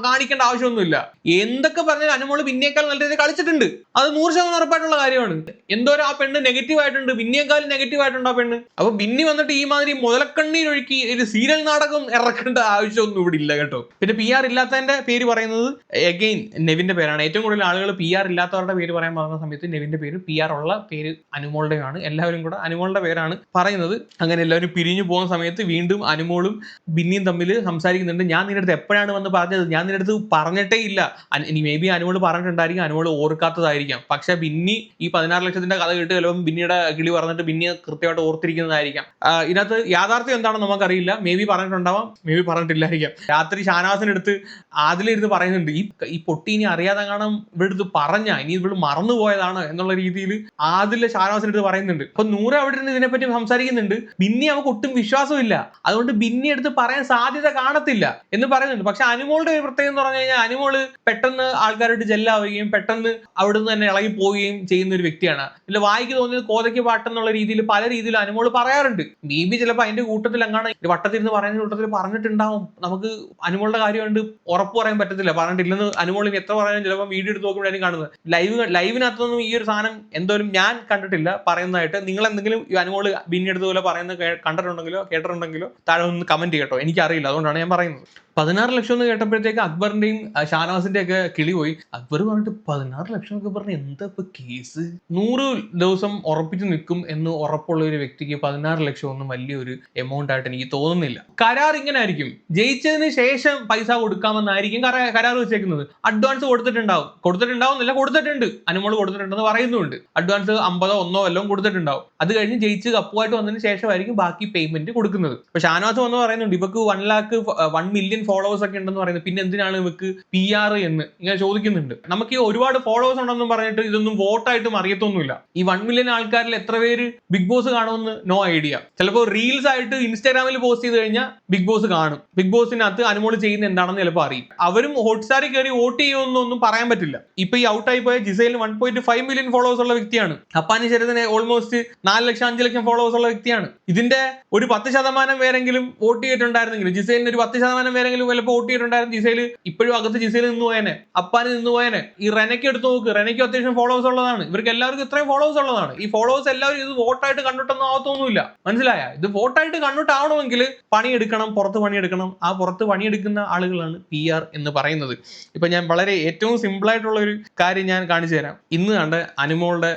കാണിക്കേണ്ട ആവശ്യമൊന്നുമില്ല. എന്തൊക്കെ പറഞ്ഞാൽ അനുമോൾ ബിന്നിയേക്കാൾ നല്ല രീതിയിൽ കളിച്ചിട്ടുണ്ട്, അത് 100% ഉറപ്പായിട്ടുള്ള കാര്യമാണ്. എന്തോരം ആ പെണ്ണ് നെഗറ്റീവ് ആയിട്ടുണ്ട്, ബിന്നിയേക്കാളും നെഗറ്റീവ് ആയിട്ടുണ്ട് ആ പെണ്ണ്. അപ്പൊ ബിന്നി വന്നിട്ട് ഈ മാതിരി മുതലക്കണ്ണീരൊഴുക്കി ഒരു സീരിയൽ നാടകം ഇറക്കേണ്ട ആവശ്യമൊന്നും ഇവിടെ ഇല്ല കേട്ടോ. പിന്നെ PR ഇല്ലാത്തതിന്റെ പേര് പറയുന്നത് എഗെയിൻ നെവിന്റെ പേരാണ്. ഏറ്റവും കൂടുതൽ ആളുകൾ PR ഇല്ലാത്തവരുടെ പേര് പറയാൻ പറഞ്ഞ സമയത്ത് നെവിന്റെ പേര്, PR ഉള്ള പേര് അനുമോളുടെയാണ്. എല്ലാവരും കൂടെ അനുമോളുടെ പേരാണ് പറയുന്നത്. അങ്ങനെ എല്ലാവരും പിരിഞ്ഞു പോകുന്ന സമയത്ത് വീണ്ടും അനുമോളും ബിന്നിയും തമ്മിൽ സംസാരിക്കുന്നുണ്ട്. ഞാൻ നിന്റെ അടുത്ത് എപ്പോഴാണ് വന്ന് പറഞ്ഞത്? ഞാൻ നിന്റെ അടുത്ത് പറഞ്ഞിട്ടേ ഇല്ല. ഇനി മേ ബി അനുമോൾ പറഞ്ഞിട്ടുണ്ടായിരിക്കും, അനുമോൾ ഓർക്കാത്തതായിരിക്കാം. പക്ഷെ ബിന്നി ഈ 16 ലക്ഷത്തിന്റെ കഥ കേട്ട് ചിലപ്പോൾ ബിന്നിയുടെ കിളി പറഞ്ഞിട്ട് ബിന്നിയെ കൃത്യമായിട്ട് ഓർത്തിരിക്കുന്നതായിരിക്കാം. ഇതിനകത്ത് യാഥാർത്ഥ്യം എന്താണെന്ന് നമുക്കറിയില്ല. മേ ബി പറഞ്ഞിട്ടുണ്ടാവാം, മേ ബി പറഞ്ഞിട്ടില്ലായിരിക്കാം. രാത്രി ഷാനവാസിനെടുത്ത് ആദിലെടുത്ത് പറയുന്നുണ്ട്, ഈ പൊട്ടി ഇനി അറിയാതെ കാണാൻ ഇവിടെ അടുത്ത് പറഞ്ഞ ഇനി ഇവിടെ മറന്നുപോയതാണ് എന്നുള്ള രീതിയിൽ ആദിലെ ഷാനവാസിനെടുത്ത് പറയുന്നുണ്ട്. അപ്പൊ നൂറ് അവിടെ ഇരുന്ന് ഇതിനെപ്പറ്റി സംസാരിക്കുന്നുണ്ട്. ബിന്നി അവർക്ക് ഒട്ടും വിശ്വാസമില്ല, അതുകൊണ്ട് ബിന്നി എടുത്ത് പറയാൻ സാധ്യത കാണത്തില്ല എന്ന് പറയുന്നുണ്ട്. പക്ഷെ അനുമോളുടെ ഒരു പ്രത്യേകം എന്ന് പറഞ്ഞു കഴിഞ്ഞാൽ അനുമോള് പെട്ടെന്ന് ആൾക്കാരോട് ജെല്ലാവുകയും പെട്ടെന്ന് അവിടുന്ന് തന്നെ ഇളകി പോവുകയും ചെയ്യുന്ന ഒരു വ്യക്തിയാണ്. ഇല്ല വായിക്ക് തോന്നിയത് കോതയ്ക്ക് പാട്ടെന്നുള്ള രീതിയിൽ പല രീതിയിൽ അനുമോള് പറയാറുണ്ട്. മേ ബി ചിലപ്പോൾ അതിന്റെ കൂട്ടത്തിൽ അങ്ങാണ് വട്ടത്തിരുന്ന് പറയുന്ന കൂട്ടത്തിൽ പറഞ്ഞിട്ടുണ്ടാവും. നമുക്ക് അനുമോളുടെ കാര്യം കൊണ്ട് ഉറപ്പ് പറയാൻ പറ്റത്തില്ല, പറഞ്ഞിട്ടില്ലെന്ന് അനുമോളിന് എത്ര പറയാനും ചിലപ്പോൾ വീഡിയോ എടുത്ത് നോക്കുമ്പോഴാണ് കാണുന്നത്. ലൈവിനകത്തൊന്നും ഈ ഒരു സാധനം എന്തോലും ഞാൻ കണ്ടിട്ടില്ല പറയുന്നതായിട്ട്. നിങ്ങൾ എന്തെങ്കിലും ഈ അനുമോള് ബിന്നി എടുത്ത പോലെ പറയുന്നത് കണ്ടിട്ടുണ്ടെങ്കിലോ കേട്ടിട്ടുണ്ടെങ്കിലോ താഴെ ഒന്ന് കമന്റ് ചെയ്യട്ടോ, എനിക്കറിയില്ല, അതുകൊണ്ടാണ് ഞാൻ പറയുന്നത്. 16 ലക്ഷം എന്ന് കേട്ടപ്പോഴത്തേക്ക് അക്ബറിന്റെയും ഷാനവാസിന്റെ ഒക്കെ കിളി പോയി. അക്ബർ പറഞ്ഞിട്ട് 16 ലക്ഷം ഒക്കെ പറഞ്ഞ് എന്താ ഇപ്പൊ കേസ്? 100 ദിവസം ഉറപ്പിച്ചു നിൽക്കും എന്ന് ഉറപ്പുള്ള ഒരു വ്യക്തിക്ക് 16 ലക്ഷം ഒന്നും വലിയൊരു എമൗണ്ട് ആയിട്ട് എനിക്ക് തോന്നുന്നില്ല. കരാർ ഇങ്ങനെ ആയിരിക്കും, ജയിച്ചതിന് ശേഷം പൈസ കൊടുക്കാമെന്നായിരിക്കും കരാർ വെച്ചേക്കുന്നത്. അഡ്വാൻസ് കൊടുത്തിട്ടുണ്ടാവുന്നില്ല, കൊടുത്തിട്ടുണ്ട്, അനുമോൾ കൊടുത്തിട്ടുണ്ടെന്ന് പറയുന്നുണ്ട്. അഡ്വാൻസ് 50 100 എല്ലാം കൊടുത്തിട്ടുണ്ടാവും. അത് കഴിഞ്ഞ് ജയിച്ച് കപ്പുമായിട്ട് വന്നതിന് ശേഷമായിരിക്കും ബാക്കി പേയ്മെന്റ് കൊടുക്കുന്നത്. ഇപ്പൊ ഷാനവാസ് വന്ന് പറയുന്നുണ്ട് ഇവക്ക് 1 മില്യൺ ഫോളോവേഴ്സ് ഒക്കെ ഉണ്ടെന്ന് പറയുന്നത്, പിന്നെ എന്തിനാണ് ഇവക്ക് PR എന്ന് ഇങ്ങനെ ചോദിക്കുന്നുണ്ട്. നമുക്ക് ഈ ഒരുപാട് ഫോളോവേഴ്സ് ഉണ്ടെന്നും പറഞ്ഞിട്ട് ഇതൊന്നും വോട്ടായിട്ടും അറിയത്തൊന്നുമില്ല. ഈ 1 മില്യൺ ആൾക്കാരിൽ എത്ര പേര് ബിഗ് ബോസ് കാണുമെന്ന് നോ ഐഡിയ. ചിലപ്പോൾ റീൽസ് ആയിട്ട് ഇൻസ്റ്റാഗ്രാമിൽ പോസ്റ്റ് ചെയ്ത് കഴിഞ്ഞാൽ ബിഗ് ബോസ് കാണും. ബിഗ് ബോസിനകത്ത് അനുമോൾ ചെയ്യുന്ന എന്താണെന്ന് ചിലപ്പോൾ അറിയും. അവരും ഹോട്ട്സ്റ്റാറിൽ കയറി വോട്ട് ചെയ്യുമെന്നൊന്നും പറയാൻ പറ്റില്ല. ഇപ്പൊ ഈ ഔട്ടായി പോയ ജിസൈലിന് 1.5 മില്യൺ ഫോളോവേഴ്സ് ഉള്ള വ്യക്തിയാണ്. അപ്പാനി ശരതിന് ഓൾമോസ്റ്റ് 4 ലക്ഷം 5 ലക്ഷം ഫോളോവേഴ്സ് ഉള്ള വ്യക്തിയാണ്. ഇതിന്റെ ഒരു 10% പേരെങ്കിലും വോട്ട് ചെയ്തിട്ടുണ്ടായിരുന്നെങ്കിൽ, ജിസൈലിന് ഒരു 10% പേരെങ്കിലും ചിലപ്പോൾ വോട്ട് ചെയ്തിട്ടുണ്ടായിരുന്നു, ജിസൈൽ ഇപ്പോഴും അകത്ത് ജിസൈൽ നിന്ന് പോയേനെ, അപ്പാന് നിന്ന് പോയേനെ. ഈ റെനയ്ക്ക് എടുത്ത് നോക്ക്, റെനയ്ക്ക് അത്യാവശ്യം ഫോളോവേഴ്സ് ഉള്ളതാണ്. ഇവർക്ക് എല്ലാവർക്കും ഇത്രയും ഫോളോവേഴ്സ് ഉള്ളതാണ്. ഈ ഫോളോവേഴ്സ് എല്ലാവരും ഇത് വോട്ടായിട്ട് കണ്ടിട്ടൊന്നും ആവത്തൊന്നുമില്ല. മനസ്സിലായ? ഇത് വോട്ടായിട്ട് കണ്ടിട്ടാവണമെങ്കിൽ പണിയെടുക്കണം, പുറത്ത് പണിയെടുക്കണം. ആ പുറത്ത് പണിയെടുക്കുന്ന ആളുകളാണ് PR എന്ന് പറയുന്നത്. ഇപ്പൊ ഞാൻ വളരെ ഏറ്റവും സിമ്പിൾ ആയിട്ടുള്ള ഒരു കാര്യം ഞാൻ കാണിച്ചു തരാം. ഇന്ന് കണ്ട അനുമോളുടെ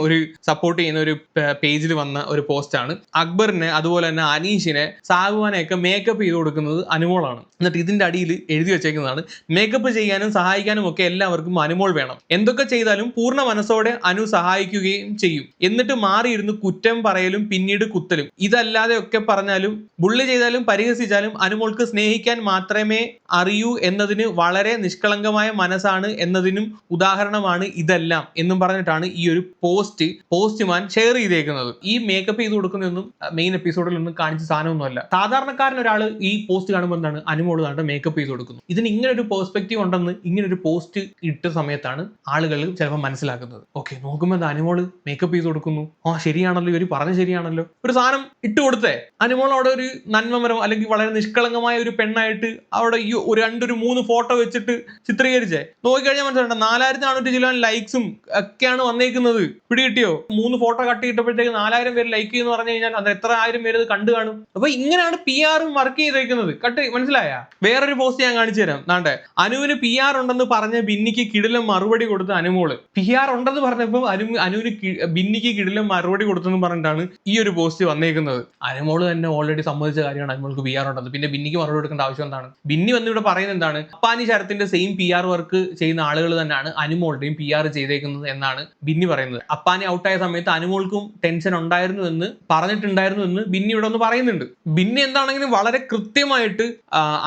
ഒരു സപ്പോർട്ട് ചെയ്യുന്ന ഒരു പേജിൽ വന്ന ഒരു പോസ്റ്റാണ്. അക്ബറിനെ അതുപോലെ തന്നെ അനീഷിനെ സാഗുവാനെയൊക്കെ മേക്കപ്പ് ചെയ്ത് കൊടുക്കുന്നത് അനുമോളാണ്. എന്നിട്ട് ഇതിന്റെ അടിയിൽ എഴുതി വെച്ചേക്കുന്നതാണ്, മേക്കപ്പ് ചെയ്യാനും സഹായിക്കാനും ഒക്കെ എല്ലാവർക്കും അനുമോൾ വേണം. എന്തൊക്കെ ചെയ്താലും പൂർണ്ണ മനസ്സോടെ അനു സഹായിക്കുകയും ചെയ്യും. എന്നിട്ട് മാറിയിരുന്ന് കുറ്റം പറയലും പിന്നീട് കുത്തലും. ഇതല്ലാതെ ഒക്കെ പറഞ്ഞാലും ബുള്ളി ചെയ്താലും പരിഹസിച്ചാലും അനുമോൾക്ക് സ്നേഹിക്കാൻ മാത്രമേ അറിയൂ എന്നതിന് വളരെ നിഷ്കളങ്കമായ മനസ്സാണ് എന്നതിനും ഉദാഹരണമാണ് ഇതെല്ലാം എന്നും പറഞ്ഞിട്ടാണ് ഈ ഒരു പോസ്റ്റ്മാൻ ഷെയർ ചെയ്തേക്കുന്നത്. ഈ മേക്കപ്പ് ചെയ്ത് കൊടുക്കുന്നതൊന്നും മെയിൻ എപ്പിസോഡിലൊന്നും കാണിച്ച സാധനമൊന്നുമല്ല. സാധാരണക്കാരൻ ഒരാൾ ഈ പോസ്റ്റ് കാണുമ്പോൾ എന്താണ്, അനുമോള് കണ്ട് മേക്കപ്പ് ചെയ്ത് കൊടുക്കുന്നു. ഇതിന് ഇങ്ങനെ ഒരു പെർസ്പെക്റ്റീവ് ഉണ്ടെന്ന് ഇങ്ങനെ ഒരു പോസ്റ്റ് ഇട്ട സമയത്താണ് ആളുകൾ ചിലപ്പോൾ മനസ്സിലാക്കുന്നത്. ഓക്കെ, നോക്കുമ്പോൾ എന്താ അനുമോള് മേക്കപ്പ് ചെയ്ത് കൊടുക്കുന്നു, ശരിയാണല്ലോ, ഇവർ പറഞ്ഞ ശരിയാണല്ലോ. ഒരു സാധനം ഇട്ട് കൊടുത്തേ അനുമോൾ അവിടെ ഒരു നന്മമരം അല്ലെങ്കിൽ വളരെ നിഷ്കളങ്കമായ ഒരു പെണ്ണായിട്ട് അവിടെ ഈ ഒരു 2-3 ഫോട്ടോ വെച്ചിട്ട് ചിത്രീകരിച്ചേ. നോക്കിക്കഴിഞ്ഞാൽ മനസ്സിലായിട്ട് 4400 ചില ലൈക്സും ഒക്കെയാണ് വന്നേക്കുന്നത്. പിടികിട്ടിയോ? 3 ഫോട്ടോ കട്ട് ചെയ്തപ്പോഴത്തേക്ക് 4000 പേര് ലൈക്ക് എന്ന് പറഞ്ഞു കഴിഞ്ഞാൽ അത് എത്ര 1000 പേര് അത് കണ്ടു കാണും. അപ്പൊ ഇങ്ങനെയാണ് PR വർക്ക് ചെയ്തേക്കുന്നത്. മനസ്സിലായ? വേറൊരു പോസ്റ്റ് ഞാൻ കാണിച്ചു തരാം. നാണ്ടെ, അനുവിന് PR ഉണ്ടെന്ന് പറഞ്ഞ ബിന്നിക്ക് കിടിലം മറുപടി കൊടുത്ത അനുമോള്. PR ഉണ്ടെന്ന് പറഞ്ഞപ്പോൾ അനുവിന് ബിന്നിക്ക് കിടിലം മറുപടി കൊടുത്തെന്ന് പറഞ്ഞിട്ടാണ് ഈ ഒരു പോസ്റ്റ് വന്നേക്കുന്നത്. അനുമോള് തന്നെ ഓൾറെഡി സമ്മതിച്ച കാര്യമാണ് അനുമോൾക്ക് PR ഉണ്ടെന്ന്. പിന്നെ ബിന്നിക്ക് മറുപടി കൊടുക്കേണ്ട ആവശ്യം എന്താണ്? ബിന്നി വന്ന് ഇവിടെ പറയുന്നത് എന്താണ്, അപ്പാനി ശരത്തിന്റെ സെയിം PR വർക്ക് ചെയ്യുന്ന ആളുകൾ തന്നെയാണ് അനുമോളുടെയും PR ചെയ്തേക്കുന്നത് എന്നാണ് ബിന്നി പറയുന്നത്. അപ്പാനി ഔട്ടായ സമയത്ത് അനുമോൾക്കും ടെൻഷൻ ഉണ്ടായിരുന്നു എന്ന് പറഞ്ഞിട്ടുണ്ടായിരുന്നു എന്ന് ബിന്നി ഇവിടെ ഒന്ന് പറയുന്നുണ്ട്. ബിന്നി എന്താണെങ്കിലും വളരെ കൃത്യമായിട്ട്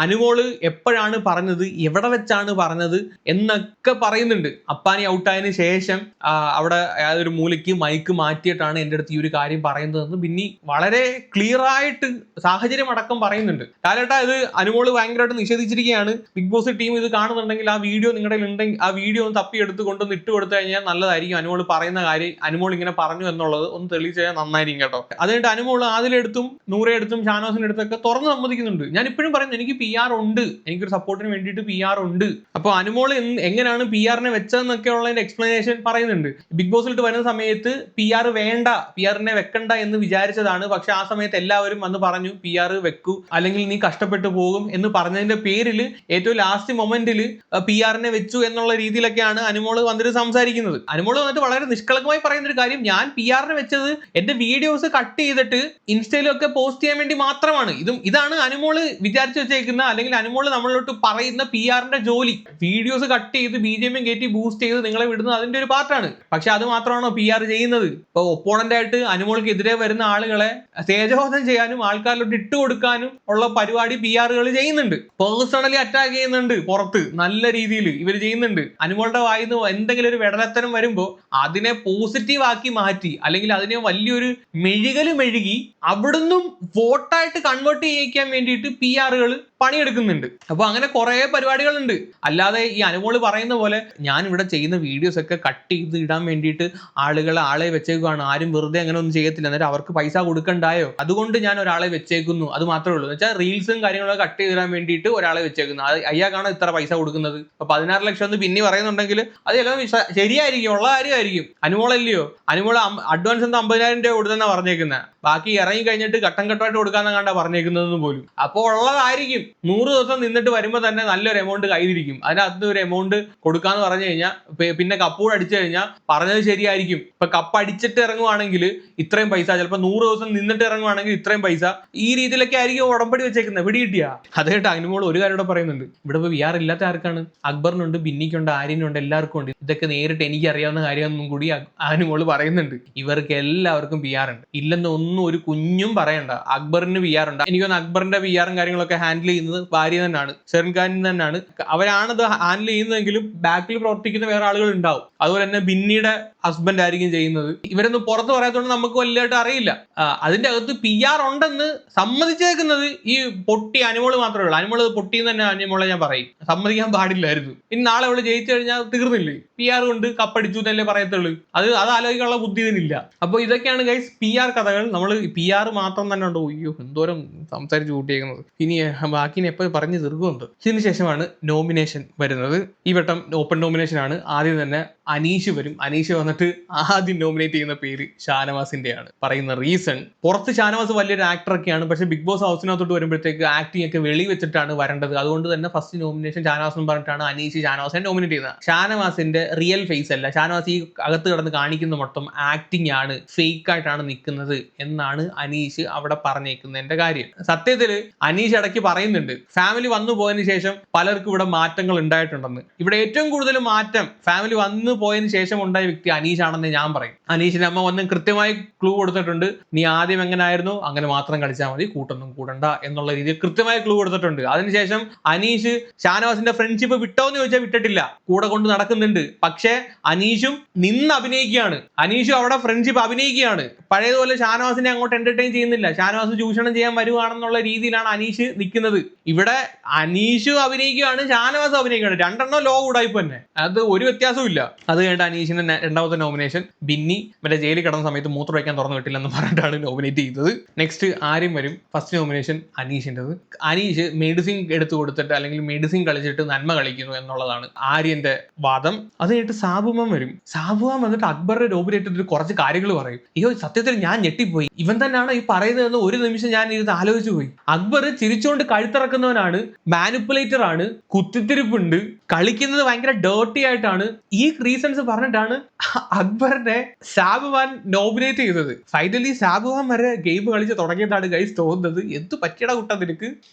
അനുമോള് എപ്പോഴാണ് പറഞ്ഞത്, എവിടെ വെച്ചാണ് പറഞ്ഞത് എന്നൊക്കെ പറയുന്നുണ്ട്. അപ്പാനി ഔട്ടായതിനു ശേഷം അവിടെ ഒരു മൂലയ്ക്ക് മൈക്ക് മാറ്റിയിട്ടാണ് എൻ്റെ അടുത്ത് ഈ ഒരു കാര്യം പറയുന്നതെന്ന് ബിന്നി വളരെ ക്ലിയർ ആയിട്ട് സാഹചര്യം അടക്കം പറയുന്നുണ്ട്. ലാലേട്ടാ, ഇത് അനുമോള് ഭയങ്കരമായിട്ട് നിഷേധിച്ചിരിക്കുകയാണ്. ബിഗ് ബോസ് ടീം ഇത് കാണുന്നുണ്ടെങ്കിൽ ആ വീഡിയോ നിങ്ങളുടെ ഉണ്ടെങ്കിൽ ആ വീഡിയോ ഒന്ന് തപ്പിയെടുത്ത് കൊണ്ടൊന്ന് ഇട്ട് കൊടുത്തു കഴിഞ്ഞാൽ നല്ലതായിരിക്കും. അനുമോള് പറയുന്ന കാര്യം അനുമോൾ ഇങ്ങനെ പറഞ്ഞു എന്നുള്ളത് ഒന്ന് തെളിയിച്ചു കഴിഞ്ഞാൽ നന്നായിരിക്കും കേട്ടോ. അതുകൊണ്ട് അനുമോള് ആദിലെടുത്തും നൂറെടുത്തും ഷാനോസിന്റെ അടുത്തൊക്കെ തുറന്ന് സമ്മതിക്കുന്നുണ്ട്. ഞാൻ ഇപ്പോഴും പറയുന്നു, എനിക്ക് PR ഉണ്ട്, എനിക്കൊരു സപ്പോർട്ടിന് വേണ്ടിയിട്ട് PR ഉണ്ട്. അപ്പോൾ അനുമോള് എങ്ങനെയാണ് PR-നെ വെച്ചതെന്നൊക്കെ ഉള്ളതിന്റെ എക്സ്പ്ലനേഷൻ പറയുന്നുണ്ട്. ബിഗ് ബോസിലിട്ട് വരുന്ന സമയത്ത് PR വേണ്ട, PR-നെ വെക്കണ്ട എന്ന് വിചാരിച്ചതാണ്. പക്ഷെ ആ സമയത്ത് എല്ലാവരും വന്ന് പറഞ്ഞു PR വെക്കൂ, അല്ലെങ്കിൽ നീ കഷ്ടപ്പെട്ടു പോകും എന്ന് പറഞ്ഞതിന്റെ പേരിൽ ഏറ്റവും ലാസ്റ്റ് മൊമെന്റിൽ PR-നെ വെച്ചു എന്നുള്ള രീതിയിലൊക്കെയാണ് അനുമോള് വന്നിട്ട് സംസാരിക്കുന്നത്. അനുമോള് വന്നിട്ട് വളരെ നിഷ്കളങ്കമായി പറയുന്ന ഒരു കാര്യം, ഞാൻ PR-നെ വെച്ചത് എന്റെ വീഡിയോസ് കട്ട് ചെയ്തിട്ട് ഇൻസ്റ്റയിലൊക്കെ പോസ്റ്റ് ചെയ്യാൻ വേണ്ടി മാത്രമാണ്. ഇതാണ് അനുമോള് വിചാരിച്ചു വെച്ചേക്കുന്ന, അല്ലെങ്കിൽ അനുമോള് നമ്മളോട്ട് പറയുന്ന PR-ന്റെ ജോലി. വീഡിയോസ് കട്ട് ചെയ്ത് BGM കയറ്റി ബൂസ്റ്റ് ചെയ്ത് നിങ്ങളെ വിടുന്നത് അതിന്റെ ഒരു പാർട്ടാണ്. പക്ഷെ അത് മാത്രമാണോ PR ചെയ്യുന്നത്? ഇപ്പൊ ഒപ്പോണന്റ് ആയിട്ട് അനുമോൾക്ക് എതിരെ വരുന്ന ആളുകളെ തേജോധം ചെയ്യാനും ആൾക്കാരിലോട്ട് ഇട്ട് കൊടുക്കാനും ഉള്ള പരിപാടി PR-കൾ ചെയ്യുന്നുണ്ട്. പേഴ്സണലി അറ്റാക്ക് ചെയ്യുന്നുണ്ട്. പുറത്ത് നല്ല രീതിയിൽ ഇവർ ചെയ്യുന്നുണ്ട്. അനുമോളുടെ വായിന്ന് എന്തെങ്കിലും ഒരു വെടലത്തരം വരുമ്പോൾ അതിനെ പോസിറ്റീവ് ആക്കി മാറ്റി, അല്ലെങ്കിൽ അതിനെ വലിയൊരു മെഴുകി അവിടുന്നും വോട്ടായിട്ട് കൺവേർട്ട് ചെയ്യിക്കാൻ വേണ്ടിയിട്ട് PR-കൾ പണിയെടുക്കുന്നുണ്ട്. അപ്പൊ അങ്ങനെ കുറെ പരിപാടികളുണ്ട്. അല്ലാതെ ഈ അനുമോള് പറയുന്ന പോലെ ഞാൻ ഇവിടെ ചെയ്യുന്ന വീഡിയോസ് ഒക്കെ കട്ട് ചെയ്ത് ഇടാൻ വേണ്ടിയിട്ട് ആളെ വെച്ചേക്കുവാണ്, ആരും വെറുതെ അങ്ങനെ ഒന്നും ചെയ്യത്തില്ല, എന്നിട്ട് അവർക്ക് പൈസ കൊടുക്കണ്ടായോ, അതുകൊണ്ട് ഞാൻ ഒരാളെ വെച്ചേക്കുന്നു, അത് മാത്രമേ ഉള്ളൂ. എന്ന് വെച്ചാൽ റീൽസും കാര്യങ്ങളൊക്കെ കട്ട് ചെയ്തിടാൻ വേണ്ടിയിട്ട് ഒരാളെ വെച്ചേക്കുന്നു. അത് അയ്യാക്കാണോ ഇത്ര പൈസ കൊടുക്കുന്നത്? ഇപ്പൊ 16 ലക്ഷം എന്ന് പിന്നെ പറയുന്നുണ്ടെങ്കിൽ അത് ചിലപ്പോൾ ശരിയായിരിക്കും, ഉള്ള കാര്യമായിരിക്കും. അനുമോളല്ലയോ, അനുമോള് അഡ്വാൻസ് എന്താ 50,000 രൂപ കൊടുത്തെന്നാ പറഞ്ഞേക്കുന്നത്, ബാക്കി ഇറങ്ങി കഴിഞ്ഞിട്ട് ഘട്ടം ഘട്ടമായിട്ട് കൊടുക്കാന്ന് കണ്ടാ പറഞ്ഞേക്കുന്നതെന്ന് പോലും. അപ്പോൾ ഉള്ളതായിരിക്കും. 100 ദിവസം നിന്നിട്ട് വരുമ്പോൾ തന്നെ നല്ലൊരു എമൗണ്ട് കയ്യിലിരിക്കും. അതിനകത്ത് ഒരു എമൗണ്ട് കൊടുക്കാന്ന് പറഞ്ഞു കഴിഞ്ഞാൽ പിന്നെ കപ്പൂടെ അടിച്ചു കഴിഞ്ഞാൽ പറഞ്ഞത് ശരിയായിരിക്കും. ഇപ്പൊ കപ്പ് അടിച്ചിട്ട് ഇറങ്ങുവാണെങ്കിൽ ഇത്രയും പൈസ, ചിലപ്പോൾ 100 ദിവസം നിന്നിട്ട് ഇറങ്ങുവാണെങ്കിൽ ഇത്രയും പൈസ, ഈ രീതിയിലൊക്കെ ആയിരിക്കും ഉടമ്പടി വെച്ചേക്കുന്നത്. പിടി കിട്ടിയാ? അതായിട്ട് അനുമോൾ ഒരു കാര്യം ഇവിടെ പറയുന്നുണ്ട്, ഇവിടെ ഇപ്പോൾ VR ഇല്ലാത്ത ആർക്കാണ്? അക്ബറിനുണ്ട്, ബിന്നിക്കുണ്ട്, ആര്യനുണ്ട്, എല്ലാവർക്കും ഉണ്ട്. ഇതൊക്കെ നേരിട്ട് എനിക്ക് അറിയാവുന്ന കാര്യമൊന്നും കൂടി അനുമോൾ പറയുന്നുണ്ട്. ഇവർക്ക് എല്ലാവർക്കും PR ഉണ്ട്, ഇല്ലെന്ന് ഒന്നും ഒരു കുഞ്ഞും പറയണ്ട. അക്ബറിന് PR ഉണ്ട്. എനിക്കൊന്ന് അക്ബറിന്റെ PR കാര്യങ്ങളൊക്കെ ഹാൻഡിൽ ചെയ്യുന്നത് ഭാര്യ തന്നെയാണ്, ഷെറിൻഖാൻ തന്നെയാണ്. അവരാണത് ഹാൻഡിൽ ചെയ്യുന്നതെങ്കിലും ബാക്കിൽ പ്രവർത്തിക്കുന്ന വേറെ ആളുകൾ ഉണ്ടാവും. അതുപോലെ തന്നെ ബിന്നിയുടെ ഹസ്ബൻഡ് ആയിരിക്കും ചെയ്യുന്നത്. ഇവരൊന്നും പുറത്ത് പറയാത്തതുകൊണ്ട് നമുക്ക് വലുതായിട്ട് അറിയില്ല. അതിന്റെ അകത്ത് PR ഉണ്ടെന്ന് സമ്മതിച്ചേക്കുന്നത് ഈ പൊട്ടി അനുമോള് മാത്രമേ ഉള്ളൂ. അനുമോള് പൊട്ടിയെന്ന് തന്നെ അനുമോളെ ഞാൻ പറയും, സമ്മതിക്കാൻ പാടില്ലായിരുന്നു. ഇനി നാളെ അവള് ജയിച്ചു കഴിഞ്ഞാൽ തീർന്നില്ലേ? PR കൊണ്ട് കപ്പടിച്ചു എന്നല്ലേ പറയത്തുള്ളൂ. അത് ആലോചിക്കാനുള്ള ബുദ്ധി ഇതിനില്ല. അപ്പോൾ ഇതൊക്കെയാണ് ഗൈസ് PR കഥകൾ. നമ്മൾ PR മാത്രം തന്നെ ഉണ്ടോ? അയ്യോ, എന്തോരം സംസാരിച്ച് കൂട്ടിയേക്കുന്നത്. ഇനി ബാക്കിനെ എപ്പോൾ പറഞ്ഞ് തീർക്കുന്നുണ്ട്. ഇതിന് ശേഷമാണ് നോമിനേഷൻ വരുന്നത്. ഈ വട്ടം ഓപ്പൺ നോമിനേഷൻ ആണ്. ആദ്യം തന്നെ അനീഷ് വരും. അനീഷ് വന്നിട്ട് ആദ്യം നോമിനേറ്റ് ചെയ്യുന്ന പേര് ഷാനവാസിന്റെയാണ്. പറയുന്ന റീസൺ, പുറത്ത് ഷാനവാസ് വലിയൊരു ആക്ടറൊക്കെയാണ്, പക്ഷെ ബിഗ് ബോസ് ഹൗസിനകത്തോട്ട് വരുമ്പോഴത്തേക്ക് ആക്ടിംഗ് ഒക്കെ വെളി വെച്ചിട്ടാണ് വരേണ്ടത്. അതുകൊണ്ട് തന്നെ ഫസ്റ്റ് നോമിനേഷൻ ഷാനവാസ് എന്ന് പറഞ്ഞിട്ടാണ് അനീഷ് ഷാനവാസിനെ നോമിനേറ്റ് ചെയ്യുന്നത്. ഷാനവാസിന്റെ റിയൽ ഫേസ് അല്ല, ഷാനവാസ് ഈ അകത്ത് കിടന്ന് കാണിക്കുന്ന മൊത്തം ആക്ടിംഗ് ആണ്, ഫേക്ക് ആയിട്ടാണ് നിൽക്കുന്നത് എന്നാണ് അനീഷ് അവിടെ പറഞ്ഞേക്കുന്നതിന്റെ കാര്യം. സത്യത്തില് അനീഷ് ഇടയ്ക്ക് പറയുന്നുണ്ട് ഫാമിലി വന്നു പോയതിനു ശേഷം പലർക്കും ഇവിടെ മാറ്റങ്ങൾ ഉണ്ടായിട്ടുണ്ടെന്ന്. ഇവിടെ ഏറ്റവും കൂടുതൽ മാറ്റം ഫാമിലി വന്നു പോയതിനു ശേഷം ഉണ്ടായ വ്യക്തി അനീഷ് ആണെന്ന് ഞാൻ പറയും. അനീഷിന്റെ അമ്മ വന്ന് കൃത്യമായി ക്ലൂ കൊടുത്തിട്ടുണ്ട്. നീ ആദ്യം എങ്ങനായിരുന്നു അങ്ങനെ മാത്രം കളിച്ചാൽ മതി, കൂട്ടൊന്നും കൂടണ്ട എന്നുള്ള രീതിയിൽ കൃത്യമായി ക്ലൂ കൊടുത്തിട്ടുണ്ട്. അതിനുശേഷം അനീഷ് ഷാനവാസിന്റെ ഫ്രണ്ട്ഷിപ്പ് വിട്ടോ എന്ന് ചോദിച്ചാൽ വിട്ടിട്ടില്ല, കൂടെ കൊണ്ട് നടക്കുന്നുണ്ട്. പക്ഷേ അനീഷും നിന്ന് അഭിനയിക്കുകയാണ്, അനീഷും അവിടെ ഫ്രണ്ട്ഷിപ്പ് അഭിനയിക്കുകയാണ്. പഴയതുപോലെ ഷാനവാസിനെ അങ്ങോട്ട് എന്റർടൈൻ ചെയ്യുന്നില്ല. ഷാനവാസ് ചൂഷണം ചെയ്യാൻ വരുവാണെന്നുള്ള രീതിയിലാണ് അനീഷ് നിൽക്കുന്നത്. ഇവിടെ അനീഷും അഭിനയിക്കുകയാണ്, ഷാനവാസും അഭിനയിക്കുകയാണ്. രണ്ടെണ്ണം ലോ ഉടായ്പ തന്നെ, അത് ഒരു വ്യത്യാസവും ഇല്ല. അത് കഴിഞ്ഞിട്ട് അനീഷിന്റെ രണ്ടാമത്തെ നോമിനേഷൻ ബിന്നി മറ്റേ ജയിലിൽ കിടന്ന സമയത്ത് മൂത്രം വയ്ക്കാൻ തുറന്നു വിട്ടില്ലെന്ന് പറഞ്ഞിട്ടാണ് നോമിനേറ്റ് ചെയ്തത്. നെക്സ്റ്റ് ആര്യം വരും. ഫസ്റ്റ് നോമിനേഷൻ അനീഷിൻ്റെത്. അനീഷ് മെഡിസിൻ എടുത്തു കൊടുത്തിട്ട് അല്ലെങ്കിൽ മെഡിസിൻ കളിച്ചിട്ട് നന്മ കളിക്കുന്നു എന്നുള്ളതാണ് ആര്യന്റെ വാദം. അത് കഴിഞ്ഞിട്ട് സാബുമാൻ വരും. സാബുമാൻ വന്നിട്ട് അക്ബറിനെ നോമിനേറ്റ് ചെയ്തിട്ട് കുറച്ച് കാര്യങ്ങൾ പറയും. അയ്യോ സത്യത്തിൽ ഞാൻ ഞെട്ടിപ്പോയി, ഇവൻ തന്നെയാണ് ഈ പറയുന്നതെന്ന് ഒരു നിമിഷം ഞാൻ ഇരുന്ന് ആലോചിച്ചു പോയി. അക്ബർ ചിരിച്ചുകൊണ്ട് കഴുത്തിറക്കുന്നവനാണ്, മാനിപ്പുലേറ്റർ ആണ്, കുത്തിത്തിരിപ്പുണ്ട്, കളിക്കുന്നത് ഭയങ്കര ഡേർട്ടി ആയിട്ടാണ്. ഈ റീസൺസ് പറഞ്ഞിട്ടാണ് അക്ബറിനെ സാബുമാൻ നോമിനേറ്റ് ചെയ്തത്. ഫൈനലി സാബുമാൻ വരെ ഗെയിം കളിച്ച് തുടങ്ങിയതാണ് ഗൈസ് തോന്നുന്നത്. എന്ത് പറ്റിയട കുട്ട നിനക്ക്.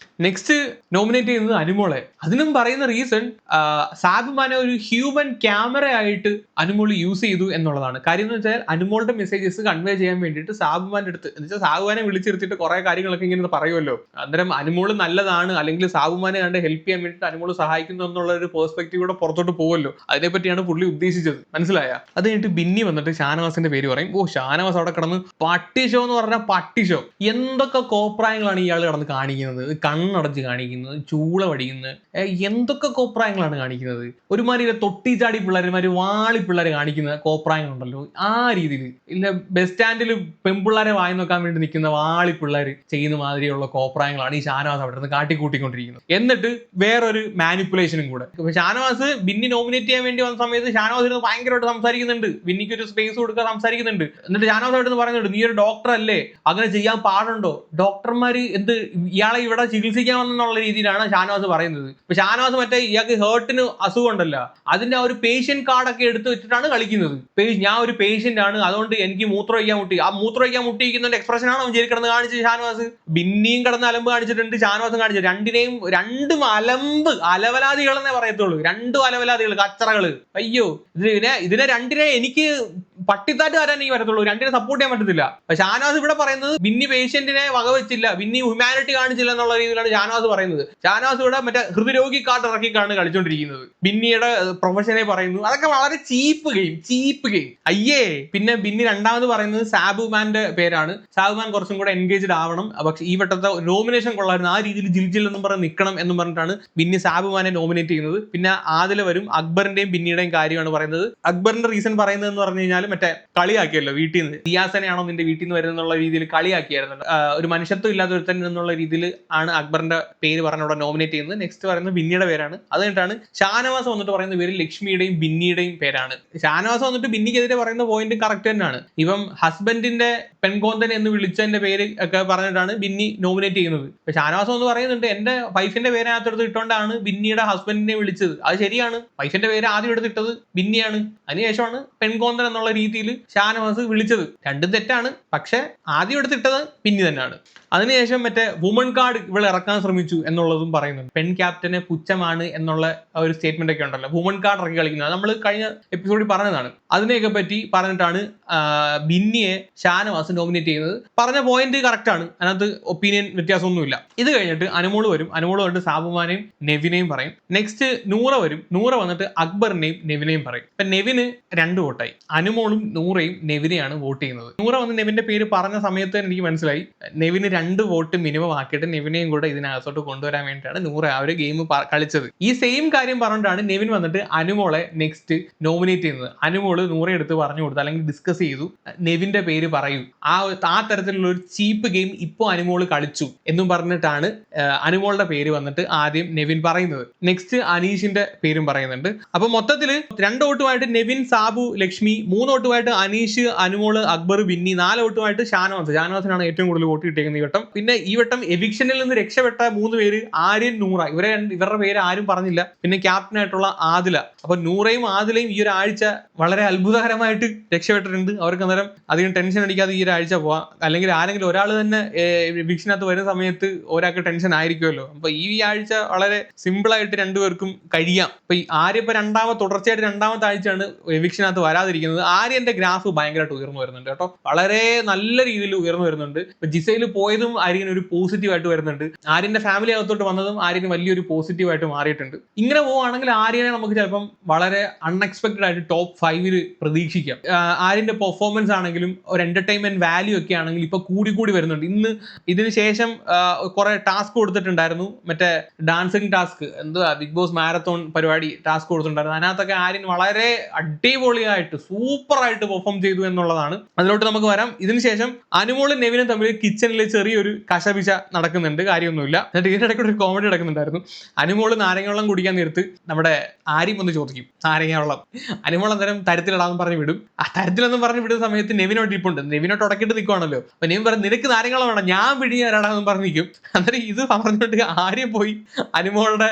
നെക്സ്റ്റ് നോമിനേറ്റ് ചെയ്യുന്നത് അനുമോളെ. അതിനും പറയുന്ന റീസൺ സാബുമാനെ ഒരു ഹ്യൂമൻ ക്യാമറ ആയിട്ട് അനുമോൾ യൂസ് ചെയ്തു എന്നുള്ളതാണ്. കാര്യം എന്ന് വെച്ചാൽ അനുമോളുടെ മെസ്സേജസ് കൺവേ ചെയ്യാൻ വേണ്ടിയിട്ട് സാബുമാന്റെ അടുത്ത് എന്ന് വെച്ചാൽ സാബുമാനെ വിളിച്ചിരുത്തിയിട്ട് കുറെ കാര്യങ്ങളൊക്കെ ഇങ്ങനെ പറയുമല്ലോ. അന്നേരം അനുമോൾ നല്ലതാണ് അല്ലെങ്കിൽ സാബുമാനെ കണ്ട് ഹെൽപ്പ് ചെയ്യാൻ വേണ്ടിയിട്ട് അനുമോൾ സഹായിക്കുന്നു എന്നുള്ള ഒരു പെർസ്പെക്റ്റീവ് കൂടെ പുറത്തോട്ട് പോകുമല്ലോ. അതിനെപ്പറ്റിയാണ് പുള്ളി ഉദ്ദേശിച്ചത്, മനസ്സിലായ? അത് കഴിഞ്ഞിട്ട് ബിന്നി വന്നിട്ട് ഷാനവാസിന്റെ പേര് പറയും. ഓ ഷാനവാസ് അവിടെ കിടന്ന് പട്ടി ഷോ എന്ന് പറഞ്ഞാൽ പട്ടി ഷോ. എന്തൊക്കെ കോപ്രായങ്ങളാണ് ഇയാൾ കിടന്ന് കാണിക്കുന്നത്, കണ്ണടച്ച് കാണിക്കുന്നത്, ചൂള പഠിക്കുന്നത്, എന്തൊക്കെ കോപ്രായങ്ങളാണ് കാണിക്കുന്നത്. ഒരുമാതിരി തൊട്ടി ചാടി പിള്ളേർമാര് വാളി പിള്ളേരെ കാണിക്കുന്ന കോപ്രായങ്ങളുണ്ടല്ലോ, ആ രീതിയിൽ. ഇല്ല ബസ് സ്റ്റാൻഡിൽ പെൺപിള്ളേരെ വായി നോക്കാൻ വേണ്ടി നിൽക്കുന്ന വാളി പിള്ളേർ ചെയ്യുന്ന മാതിരിയുള്ള കോപ്രായങ്ങളാണ് ഈ ഷാനവാസ് അവിടെ നിന്ന് കാട്ടിക്കൂട്ടിക്കൊണ്ടിരിക്കുന്നത്. എന്നിട്ട് വേറൊരു മാനിപ്പുലേഷനും കൂടെ. ഷാനവാസ് ബിന്നി നോമിനേറ്റ് ചെയ്യാൻ വേണ്ടി വന്ന സമയത്ത് ഷാനവാസ് ഇരുന്ന് ഭയങ്കരമായിട്ട് സംസാരിക്കുന്നുണ്ട്, ബിന്നിക്ക് ഒരു സ്പേസ് കൊടുക്കാൻ സംസാരിക്കുന്നുണ്ട്. എന്നിട്ട് ഷാനവാസ് അവിടെ നിന്ന് പറയുന്നുണ്ട്, നീ ഒരു ഡോക്ടർ അല്ലേ, അങ്ങനെ ചെയ്യാൻ പാടുണ്ടോ, ഡോക്ടർമാര് എന്ത് ഇയാളെ ഇവിടെ ചികിത്സിക്കാൻ വന്നുള്ള രീതിയിലാണ് ഷാനവാസ് പറയുന്നത്. ഇപ്പൊ ഷാനവാസ് മറ്റേ ഇയാൾക്ക് ഹേർട്ടിന് അസുഖം ഉണ്ടല്ലോ, അതിന്റെ ആ ഒരു പേഷ്യന്റ് കാർഡൊക്കെ എടുത്ത് വെച്ചിട്ടാണ് കളിക്കുന്നത്. ഞാൻ ഒരു പേഷ്യന്റ് ആണ്, അതുകൊണ്ട് എനിക്ക് മൂത്രം ഒഴിക്കാൻ മുട്ടി, ആ മൂത്രം ഒഴിക്കാൻ മുട്ടിയിരിക്കുന്ന എക്സ്പ്രഷൻ ആണ് അവൻ ജയിലിൽ കിടന്ന് കാണിച്ചത് ഷാനവാസ്. ബിന്നിയും കിടന്ന് അലമ്പ് കാണിച്ചിട്ടുണ്ട്, ഷാനവാസും കാണിച്ചത്. രണ്ടും അലവലാദികളെന്നേ പറയത്തുള്ളൂ. രണ്ടും അലവലാദികൾ, കച്ചറകള്. അയ്യോ ഇതിനെ രണ്ടിനെ എനിക്ക് പട്ടിത്താറ്റ് വരാൻ എനിക്ക് വരത്തുള്ളൂ, രണ്ടിനെ സപ്പോർട്ട് ചെയ്യാൻ പറ്റത്തില്ല. ഷാനവാസ് ഇവിടെ പറയുന്നത് ബിന്നി പേഷ്യന്റിനെ വകവെച്ചില്ല, ബിന്നി ഹ്യൂമാനിറ്റി കാണിച്ചില്ല എന്നുള്ള രീതിയിലാണ് ഷാനവാസ് പറയുന്നത്. ഷാനവാസ് ഇവിടെ മറ്റേ ഹൃദയരോഗി കാർഡ് ഇറക്കിക്കാണ് കളിച്ചോണ്ടിരിക്കുന്നത്. ബിന്നിയുടെ പ്രൊഫഷനെ പറയുന്നു. അതൊക്കെ വളരെ ചീപ്പ് ഗെയിം. അയ്യേ. പിന്നെ ബിന്നി രണ്ടാമത് പറയുന്നത് സാബുമാന്റെ പേരാണ്. സാബുമാൻ കുറച്ചും കൂടെ എൻഗേജ്ഡ് ആവണം, പക്ഷെ ഈ വട്ടത്തെ നോമിനേഷൻ കൊള്ളായിരുന്നു, ആ രീതിയിൽ ജിൽ എന്നും പറഞ്ഞ് നിൽക്കണം എന്നും പറഞ്ഞിട്ടാണ് ബിന്നി സാബുമാനെ നോമിനേറ്റ് ചെയ്യുന്നത്. പിന്നെ ആദില വരും. അക്ബറിന്റെയും ബിന്നിയുടെയും കാര്യമാണ് പറയുന്നത്. അക്ബറിന്റെ റീസൺ പറയുന്നത് എന്ന് പറഞ്ഞു കഴിഞ്ഞാൽ മറ്റേ കളിയാക്കിയല്ലോ വീട്ടിൽ നിന്ന്, ദിയാസനെയാണോ നിന്റെ വീട്ടിൽ നിന്ന് വരുന്നുള്ള രീതിയിൽ കളിയാക്കിയായിരുന്നു. ഒരു മനുഷ്യത്വം ഇല്ലാത്ത ഒരുത്തൻ എന്നുള്ള രീതിയിൽ ആണ് അക്ബറിന്റെ പേര് പറഞ്ഞ ഇവിടെ നോമിനേറ്റ് ചെയ്യുന്നത്. നെക്സ്റ്റ് പറയുന്നത് ബിന്നിയുടെ പേരാണ്. അത് കഴിഞ്ഞിട്ടാണ് ഷാനവാസ് വന്നിട്ട് പറയുന്ന പേര് ലക്ഷ്മിയുടെയും ബിന്നിയുടെയും പേരാണ്. ഷാനവാസ് വന്നിട്ട് ബിന്നിക്കെതിരെ പറയുന്ന പോയിന്റ് കറക്റ്റ് തന്നെയാണ്. ഇപ്പം ഹസ്ബൻഡിന്റെ പെൺകോന്തൻ എന്ന് വിളിച്ചതിന്റെ പേര് ഒക്കെ പറഞ്ഞിട്ടാണ് ബിന്നി നോമിനേറ്റ് ചെയ്യുന്നത്. ഇപ്പൊ ഷാനവാസ് എന്ന് പറയുന്നുണ്ട് എന്റെ വൈഫിന്റെ പേരിനകത്തെടുത്ത് ഇട്ടുകൊണ്ടാണ് ബിന്നിയുടെ ഹസ്ബൻഡിനെ വിളിച്ചത്. അത് ശരിയാണ്, വൈഫിന്റെ പേര് ആദ്യം എടുത്തിട്ടത് ബിന്നിയാണ്, അതിനുശേഷമാണ് പെൺകോന്തൻ എന്നുള്ള രീതിയിൽ ഷാനവാസ് വിളിച്ചത്. രണ്ടും തെറ്റാണ്, പക്ഷെ ആദ്യം എടുത്തിട്ടത് ബിന്നി തന്നെയാണ്. അതിനുശേഷം മറ്റേ വുമൺ കാർഡ് ഇവൾ ഇറക്കാൻ ശ്രമിച്ചു എന്നുള്ളതും പറയുന്നുണ്ട്. പെൺ ക്യാപ്റ്റന് പുച്ഛമാണ് എന്നുള്ള ഒരു സ്റ്റേറ്റ്മെന്റ് ഒക്കെ ഉണ്ടല്ലോ, വുമൺ കാർഡ് ഇറക്കി കളിക്കുന്നത്. നമ്മൾ കഴിഞ്ഞ എപ്പിസോഡിൽ പറഞ്ഞതാണ്. അതിനെയൊക്കെ പറ്റി പറഞ്ഞിട്ടാണ് ബിന്നിയെ ഷാനവാസ് നോമിനേറ്റ് ചെയ്യുന്നത്. പറഞ്ഞ പോയിന്റ് കറക്റ്റ് ആണ്, അതിനകത്ത് ഒപ്പീനിയൻ വ്യത്യാസമൊന്നുമില്ല. ഇത് കഴിഞ്ഞിട്ട് അനുമോള് വരും. അനുമോള് വന്നിട്ട് സാബുമാനെയും നെവിനെയും പറയും. നെക്സ്റ്റ് നൂറ വരും. നൂറ വന്നിട്ട് അക്ബറിനെയും നെവിനെയും പറയും. ഇപ്പൊ നെവിന് 2 വോട്ടായി. അനുമോളും നൂറയും നെവിനെയാണ് വോട്ട് ചെയ്യുന്നത്. നൂറ വന്ന് നെവിന്റെ പേര് പറഞ്ഞ സമയത്ത് എനിക്ക് മനസ്സിലായി നെവിന് 2 വോട്ട് മിനിമം ആക്കിയിട്ട് നെവിനെയും കൂടെ ഇതിനകത്തോട്ട് കൊണ്ടുവരാൻ വേണ്ടിയിട്ടാണ് നൂറ ആ ഒരു ഗെയിം കളിച്ചത്. ഈ സെയിം കാര്യം പറഞ്ഞിട്ടാണ് നെവിൻ വന്നിട്ട് അനുമോളെ നെക്സ്റ്റ് നോമിനേറ്റ് ചെയ്യുന്നത്. അനുമോള് നൂറെ എടുത്ത് പറഞ്ഞു കൊടുത്തു, അല്ലെങ്കിൽ ഡിസ്കസ് ചെയ്തു, നെവിന്റെ പേര് പറയൂ, ആ തരത്തിലുള്ള ഒരു ചീപ്പ് ഗെയിം ഇപ്പോൾ അനുമോള് കളിച്ചു എന്നും പറഞ്ഞിട്ടാണ് അനുമോളുടെ പേര് വന്നിട്ട് ആദ്യം നെവിൻ പറയുന്നത്. നെക്സ്റ്റ് അനീഷിന്റെ പേരും പറയുന്നുണ്ട്. അപ്പൊ മൊത്തത്തില് 2 വോട്ടുമായിട്ട് നെവിൻ, സാബു, ലക്ഷ്മി, 3 വോട്ടുമായിട്ട് അനീഷ്, അനുമോള്, അക്ബർ, ബിന്നി, 4 വോട്ടുമായിട്ട് ഷാനവാസിനാണ് ഏറ്റവും കൂടുതൽ വോട്ട് കിട്ടിയിരിക്കുന്നത് ഈ വട്ടം. പിന്നെ ഈ വട്ടം എവിക്ഷനിൽ നിന്ന് രക്ഷപ്പെട്ട 3 പേര് ആര്യൻ, നൂറ, ഇവരുടെ പേര് ആരും പറഞ്ഞില്ല. പിന്നെ ക്യാപ്റ്റനായിട്ടുള്ള ആദില. അപ്പൊ നൂറയും ആദിലയും ഈ ഒരു ആഴ്ച വളരെ അത്ഭുതകരമായിട്ട് രക്ഷപ്പെട്ടിട്ടുണ്ട്. അവർക്ക് അന്നേരം അധികം ടെൻഷൻ അടിക്കാതെ ഈ ഒരു ആഴ്ച പോവാം. അല്ലെങ്കിൽ ആരെങ്കിലും ഒരാൾ തന്നെ എവിക്ഷനകത്ത് വരുന്ന സമയത്ത് ഒരാൾക്ക് ടെൻഷൻ ആയിരിക്കുമല്ലോ. അപ്പൊ ഈ ആഴ്ച വളരെ സിമ്പിൾ ആയിട്ട് 2 പേർക്കും കഴിയാം. അപ്പൊ ആര്യ ഇപ്പൊ തുടർച്ചയായിട്ട് 2ാമത്തെ ആഴ്ചയാണ് എവിക്ഷനകത്ത് വരാതിരിക്കുന്നത്. ആര്യന്റെ ഗ്രാഫ് ഭയങ്കരമായിട്ട് ഉയർന്നു വരുന്നുണ്ട് കേട്ടോ, വളരെ നല്ല രീതിയിൽ ഉയർന്നു വരുന്നുണ്ട്. ഇപ്പൊ ജിസയിൽ പോയതും ആര്യൻ ഒരു പോസിറ്റീവ് ആയിട്ട് വരുന്നുണ്ട്. ആര്യന്റെ ഫാമിലി അകത്തോട്ട് വന്നതും ആര്യന് വലിയൊരു പോസിറ്റീവ് ആയിട്ട് മാറിയിട്ടുണ്ട്. ഇങ്ങനെ പോവുകയാണെങ്കിൽ ആര്യനെ നമുക്ക് ചിലപ്പം വളരെ അൺഎക്സ്പെക്ടഡ് ആയിട്ട് ടോപ്പ് 5 പ്രതീക്ഷിക്കാം. ആര്യന്റെ പെർഫോമൻസ് ആണെങ്കിലും ഒരു എന്റർടൈൻമെന്റ് വാല്യൂ ഒക്കെ ആണെങ്കിലും ഇപ്പൊ കൂടി വരുന്നുണ്ട്. ഇതിന് ശേഷം കുറെ ടാസ്ക് കൊടുത്തിട്ടുണ്ടായിരുന്നു, മറ്റേ ഡാൻസിങ് ടാസ്ക്, എന്തുവാ ബിഗ് ബോസ് മാരത്തോൺ പരിപാടി ടാസ്ക് കൊടുത്തിട്ടുണ്ടായിരുന്നു. അതിനകത്തൊക്കെ ആര്യൻ വളരെ അടിപൊളിയായിട്ട് സൂപ്പറായിട്ട് പെർഫോം ചെയ്തു എന്നുള്ളതാണ്. അതിലോട്ട് നമുക്ക് വരാം. ഇതിനുശേഷം അനുമോളും നെവിനും തമ്മിൽ കിച്ചണിൽ ചെറിയൊരു കശപിശ നടക്കുന്നുണ്ട്, കാര്യമൊന്നുമില്ല. എന്നിട്ട് ഇതിനിടയ്ക്ക് ഒരു കോമഡി നടക്കുന്നുണ്ടായിരുന്നു. അനുമോള് നാരങ്ങ വെള്ളം കുടിക്കാൻ നേരത്ത് നമ്മുടെ ആര്യം ഒന്ന് ചോദിക്കും നാരങ്ങ വെള്ളം. അനുമോൾ അന്നേരം തരത്തിലിടാന്ന് പറഞ്ഞു വിടും. ആ തരത്തിലൊന്നും പറഞ്ഞു വിടുന്ന സമയത്ത് നെവിനോട്ട് ഇരിപ്പുണ്ട്. നെവിനോട്ട് ഉടക്കിട്ട് നിൽക്കുവാണല്ലോ. അപ്പൊ നെവിൻ പറയും നിനക്ക് നാരങ്ങ വെള്ളം വേണം, ഞാൻ പിടിയാരാടാന്ന് പറഞ്ഞിരിക്കും. അന്നേരം ഇത് പറഞ്ഞിട്ട് ആര്യം പോയി അനുമോളുടെ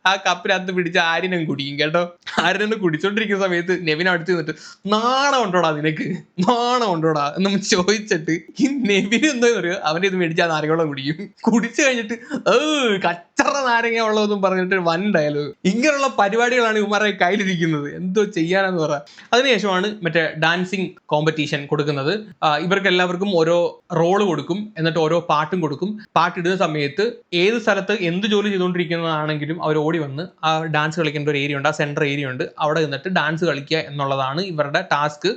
ആ കപ്പിനകത്ത് പിടിച്ച് ആര്യനും കുടിക്കും കേട്ടോ. ആര്യനൊന്ന് കുടിച്ചോണ്ടിരിക്കുന്ന സമയത്ത് നെവിൻ അടുത്ത് നിന്നിട്ട് നാണം ഉണ്ടോടാ നിനക്ക്, നാണം ഉണ്ടോടാ എന്ന് ചോദിച്ചിട്ട് ഈ നെവിന് എന്താ പറയുക, അവന്റെ ഇത് മേടിച്ചാൽ നാരങ്ങ കുടിക്കും. കുടിച്ചു കഴിഞ്ഞിട്ട് കച്ചറ നാരങ്ങ ഉള്ളതെന്നും പറഞ്ഞിട്ട് വൻ ഡയലോഗ്. ഇങ്ങനെയുള്ള പരിപാടികളാണ് ഇവന്മാരുടെ കയ്യിലിരിക്കുന്നത്, എന്തോ ചെയ്യാനെന്ന് പറ. അതിനുശേഷമാണ് മറ്റേ ഡാൻസിങ് കോമ്പറ്റീഷൻ കൊടുക്കുന്നത്. ഇവർക്ക് എല്ലാവർക്കും ഓരോ റോള് കൊടുക്കും, എന്നിട്ട് ഓരോ പാട്ടും കൊടുക്കും. പാട്ടിടുന്ന സമയത്ത് ഏത് സ്ഥലത്ത് എന്ത് ജോലി ചെയ്തുകൊണ്ടിരിക്കുന്നതാണെങ്കിലും അവർ ഓടി വന്ന് ആ ഡാൻസ് കളിക്കേണ്ട ഒരു ഏരിയ ഉണ്ട്, ആ സെൻട്രൽ ഏരിയ ഉണ്ട്, അവിടെ നിന്നിട്ട് ഡാൻസ് കളിക്കുക എന്നുള്ളതാണ് ഇവരുടെ ടാസ്ക്.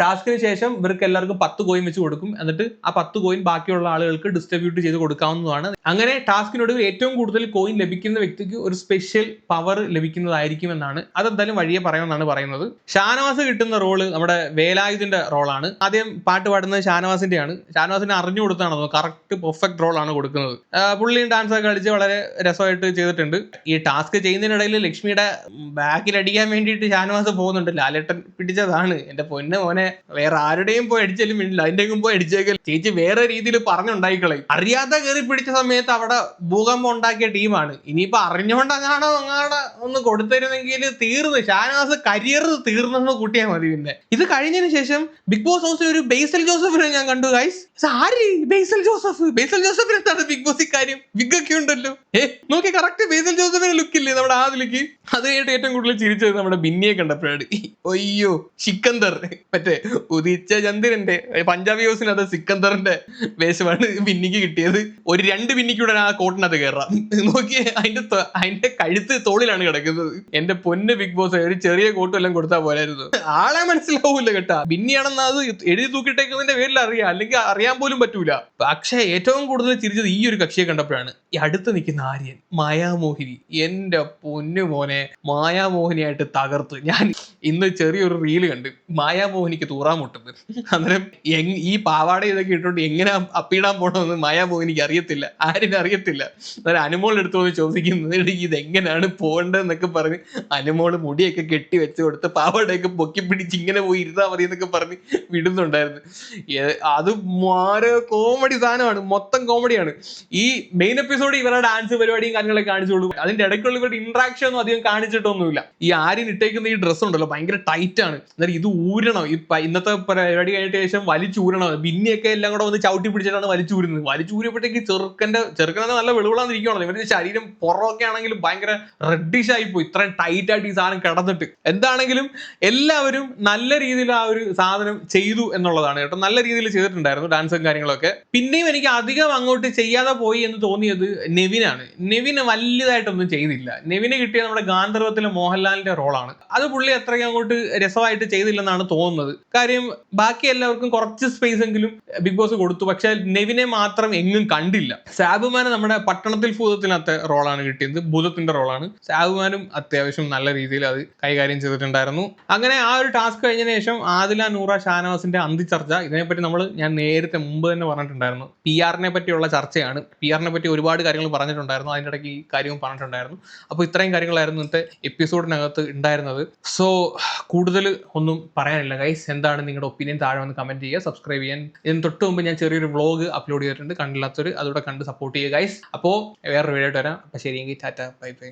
ടാസ്കിന് ശേഷം ഇവർക്ക് എല്ലാവർക്കും 10 കോയിൻ വെച്ച് കൊടുക്കും. എന്നിട്ട് ആ 10 കോയിൻ ബാക്കിയുള്ള ആളുകൾക്ക് ഡിസ്ട്രിബ്യൂട്ട് ചെയ്ത് കൊടുക്കാവുന്നതാണ്. അങ്ങനെ ടാസ്കിനൊടുവിൽ ഏറ്റവും കൂടുതൽ കോയിൻ ലഭിക്കുന്ന വ്യക്തിക്ക് ഒരു സ്പെഷ്യൽ പവർ ലഭിക്കുന്നതായിരിക്കും എന്നാണ്. അതെന്തായാലും വഴിയെ പറയുമെന്നാണ് പറയുന്നത്. ഷാനവാസ് കിട്ടുന്ന റോള് നമ്മുടെ വേലായുധന്റെ റോളാണ്. ആദ്യം പാട്ട് പാടുന്നത് ഷാനവാസിന്റെയാണ്. ഷാനവാസിനെ അറിഞ്ഞു കൊടുത്താണോ കറക്റ്റ് പെർഫെക്റ്റ് റോളാണ് കൊടുക്കുന്നത്. പുള്ളിയും ഡാൻസ് ഒക്കെ കളിച്ച് വളരെ രസമായിട്ട് ചെയ്തിട്ടുണ്ട്. ഈ ടാസ്ക് ചെയ്യുന്നതിനിടയിൽ ലക്ഷ്മിയുടെ ബാക്കിൽ അടിക്കാൻ വേണ്ടിയിട്ട് ഷാനവാസ് പോകുന്നുണ്ട്. ലാലേട്ടൻ പിടിച്ചതാണ്. എന്റെ പൊന്നെ മോനെ, വേറെ ആരുടെയും പോയി അടിച്ചാലും വേണ്ടില്ല, അതിന്റെയും പോയി അടിച്ചേക്കൽ ചേച്ചി വേറെ രീതിയിൽ പറഞ്ഞുണ്ടായിക്കളെ. അറിയാതെ കയറി പിടിച്ച സമയത്ത് അവിടെ ഭൂകമ്പം ഉണ്ടാക്കിയ ടീമാണ്. ഇനിയിപ്പോ അറിഞ്ഞുകൊണ്ടങ്ങാണോ ഒന്ന് കൊടുത്തിരുന്നെങ്കിൽ തീർന്ന് ഷാനവാസ് കരിയർ തീർന്നെന്ന് കൂട്ടിയാൽ മതി. പിന്നെ ഇത് കഴിഞ്ഞതിന് ശേഷം ബിഗ് ബോസ് ഹൗസിൽ ഒരു ബേസൽ ജോസഫിനെ ഞാൻ കണ്ടു ഗൈസ്. ആര് ബേസൽ ജോസഫിന് എന്താണ് ബിഗ് ബോസ് ഇക്കാര്യം? വിഗ് ഒക്കെ ഉണ്ടല്ലോ. നോക്കി കറക്റ്റ് ബേസൽ ജോസഫിന്റെ ലുക്കില്ലേ നമ്മുടെ ആദിലേക്ക്. അത് കഴിഞ്ഞിട്ട് ഏറ്റവും കൂടുതൽ ചിരിച്ചത് നമ്മുടെ ബിന്നിയെ കണ്ടപ്പോഴാണ്. അയ്യോ സിക്കന്ദർ, മറ്റേ ഉദിച്ച ചന്ദ്രന്റെ പഞ്ചാബി ഹൗസിന് അത് സിക്കന്ദറിന്റെ വേഷമാണ് ബിന്നിക്ക് കിട്ടിയത്. ഒരു 2 ബിന്നിക്കൂടെ ആ കോട്ടിനകത്ത് കയറാം. നോക്കിയേ, അതിന്റെ കഴുത്ത് തോളിലാണ് കിടക്കുന്നത്. എന്റെ പൊന്ന് ബിഗ് ബോസ്, ഒരു ചെറിയ കോട്ടും എല്ലാം കൊടുത്താൽ പോലായിരുന്നു. ആളെ മനസ്സിലാവൂല കേട്ടാ. ബിന്നിയാണെന്ന് അത് എഴുതി തൂക്കിട്ടേക്കുന്നതിന്റെ പേരിൽ അറിയാം, അല്ലെങ്കിൽ അറിയാൻ പോലും പറ്റൂല. പക്ഷേ ഏറ്റവും കൂടുതൽ ചിരിച്ചത് ഈ ഒരു കക്ഷിയെ കണ്ടപ്പോഴാണ്. ഈ അടുത്ത് നിൽക്കുന്ന ആര്യൻ, മായാമോഹിനി. എന്റെ പൊന്നു മോനെ, മായാമോഹിനിയായിട്ട് തകർത്ത്. ഞാൻ ഇന്ന് ചെറിയൊരു റീല് കണ്ട് മായാമോഹിനിക്ക് തൂറാൻ മുട്ടുന്നത്. അന്നേരം ഈ പാവാട ഇതൊക്കെ ഇട്ടുകൊണ്ട് എങ്ങനെ അപ്പിടാൻ പോകണമെന്ന് മായാമോഹിനിക്ക് അറിയത്തില്ല, ആരും അറിയത്തില്ല. അന്നേരം അനുമോൾ എടുത്തോന്ന് ചോദിക്കുന്നത് ഇതെങ്ങനെയാണ് പോകേണ്ടതെന്നൊക്കെ പറഞ്ഞ് അനുമോള് മുടിയൊക്കെ കെട്ടി വെച്ച് കൊടുത്ത് പാവാടയൊക്കെ പൊക്കി പിടിച്ച് ഇങ്ങനെ പോയി ഇരുന്നാ മതി എന്നൊക്കെ പറഞ്ഞ് വിടുന്നുണ്ടായിരുന്നു. അത് മാരെ കോമഡി സാധനമാണ്, മൊത്തം കോമഡിയാണ്. ഈ മെയിൻ എപ്പിസോഡ് ഇവരുടെ ഡാൻസ് പരിപാടിയും കാര്യങ്ങളൊക്കെ കാണിച്ചോളൂ. അതിന്റെ ഇടയ്ക്കുള്ള ഇവരുടെ ഇന്ററാക്ഷൻ ഒന്നും അധികം കാണിച്ചിട്ടൊന്നുമില്ല. ഈ ആര്യൻ ഇട്ടേക്കുന്ന ഈ ഡ്രസ്സ് ഉണ്ടല്ലോ ഭയങ്കര ടൈറ്റ് ആണ്. അന്നേരം ഇത് ഊരണം. ഇന്നത്തെ പരിപാടി കഴിഞ്ഞ ശേഷം വലിച്ചൂരണം. ബിന്നിയൊക്കെ എല്ലാം കൂടെ വന്ന് ചവിട്ടി പിടിച്ചിട്ടാണ് വലിച്ചൂരുന്നത്. വലിച്ചൂരിയപ്പോഴത്തേക്ക് ചെറുക്കനെ നല്ല വെളുവിളാന്നിരിക്കുകയാണല്ലോ. ഇവരുടെ ശരീരം പുറമൊക്കെ ആണെങ്കിലും ഭയങ്കര റെഡിഷ് ആയിപ്പോയി, ഇത്രയും ടൈറ്റ് ആയിട്ട് ഈ സാധനം കിടന്നിട്ട്. എന്താണെങ്കിലും എല്ലാവരും നല്ല രീതിയിൽ ആ ഒരു സാധനം ചെയ്തു എന്നുള്ളതാണ് കേട്ടോ. നല്ല രീതിയിൽ ചെയ്തിട്ടുണ്ടായിരുന്നു ഡാൻസും കാര്യങ്ങളൊക്കെ. പിന്നെയും എനിക്ക് അധികം അങ്ങോട്ട് ചെയ്യാതെ പോയി എന്ന് തോന്നിയത് നെവിനാണ്. നെവിന് വലുതായിട്ടൊന്നും ചെയ്തില്ല. നെവിന് കിട്ടിയ നമ്മുടെ ഗാന്ധർവത്തിലെ മോഹൻലാലിന്റെ റോളാണ്. അത് പുള്ളി അത്രയ്ക്ക് അങ്ങോട്ട് രസമായിട്ട് ചെയ്തില്ലെന്നാണ് തോന്നുന്നത്. കാര്യം ബാക്കി എല്ലാവർക്കും കുറച്ച് സ്പേസ് എങ്കിലും ബിഗ് ബോസ് കൊടുത്തു, പക്ഷെ നെവിനെ മാത്രം എങ്ങും കണ്ടില്ല. സാബുമാന് നമ്മുടെ പട്ടണത്തിൽ ഭൂതത്തിനകത്തെ റോളാണ് കിട്ടിയത്, ഭൂതത്തിന്റെ റോളാണ്. സാബുമാനും അത്യാവശ്യം നല്ല രീതിയിൽ അത് കൈകാര്യം ചെയ്തിട്ടുണ്ടായിരുന്നു. അങ്ങനെ ആ ഒരു ടാസ്ക് കഴിഞ്ഞതിന് ശേഷം ആദില, നൂറ, ഷാനവാസിന്റെ ചർച്ച, ഇതിനെപ്പറ്റി ഞാൻ നേരത്തെ മുമ്പ് തന്നെ പറഞ്ഞിട്ടുണ്ടായിരുന്നു. PR-നെ പറ്റിയുള്ള ചർച്ചയാണ്. PR-നെ പറ്റി ഒരുപാട് കാര്യങ്ങൾ പറഞ്ഞിട്ടുണ്ടായിരുന്നു, അതിൻ്റെ ഇടയ്ക്ക് ഈ കാര്യവും പറഞ്ഞിട്ടുണ്ടായിരുന്നു. അപ്പോൾ ഇത്രയും കാര്യങ്ങളായിരുന്നു ഇന്നത്തെ എപ്പിസോഡിനകത്ത് ഉണ്ടായിരുന്നത്. സോ കൂടുതൽ ഒന്നും പറയാനില്ല ഗൈസ്. എന്താണ് നിങ്ങളുടെ ഒപ്പീനിയൻ താഴെ വന്ന് കമന്റ് ചെയ്യുക, സബ്സ്ക്രൈബ് ചെയ്യാൻ. ഇതിന് തൊട്ട് മുമ്പ് ഞാൻ ചെറിയൊരു വ്ളോഗ് അപ്ലോഡ് ചെയ്തിട്ടുണ്ട്, കണ്ടില്ലാത്തവർ അതോടെ കണ്ട് സപ്പോർട്ട് ചെയ്യുക ഗൈസ്. അപ്പോൾ വേറൊരു വീഡിയോ ആയിട്ട് വരാം. അപ്പോൾ ശരിയെങ്കിൽ ടാറ്റ, ബൈ ബൈ.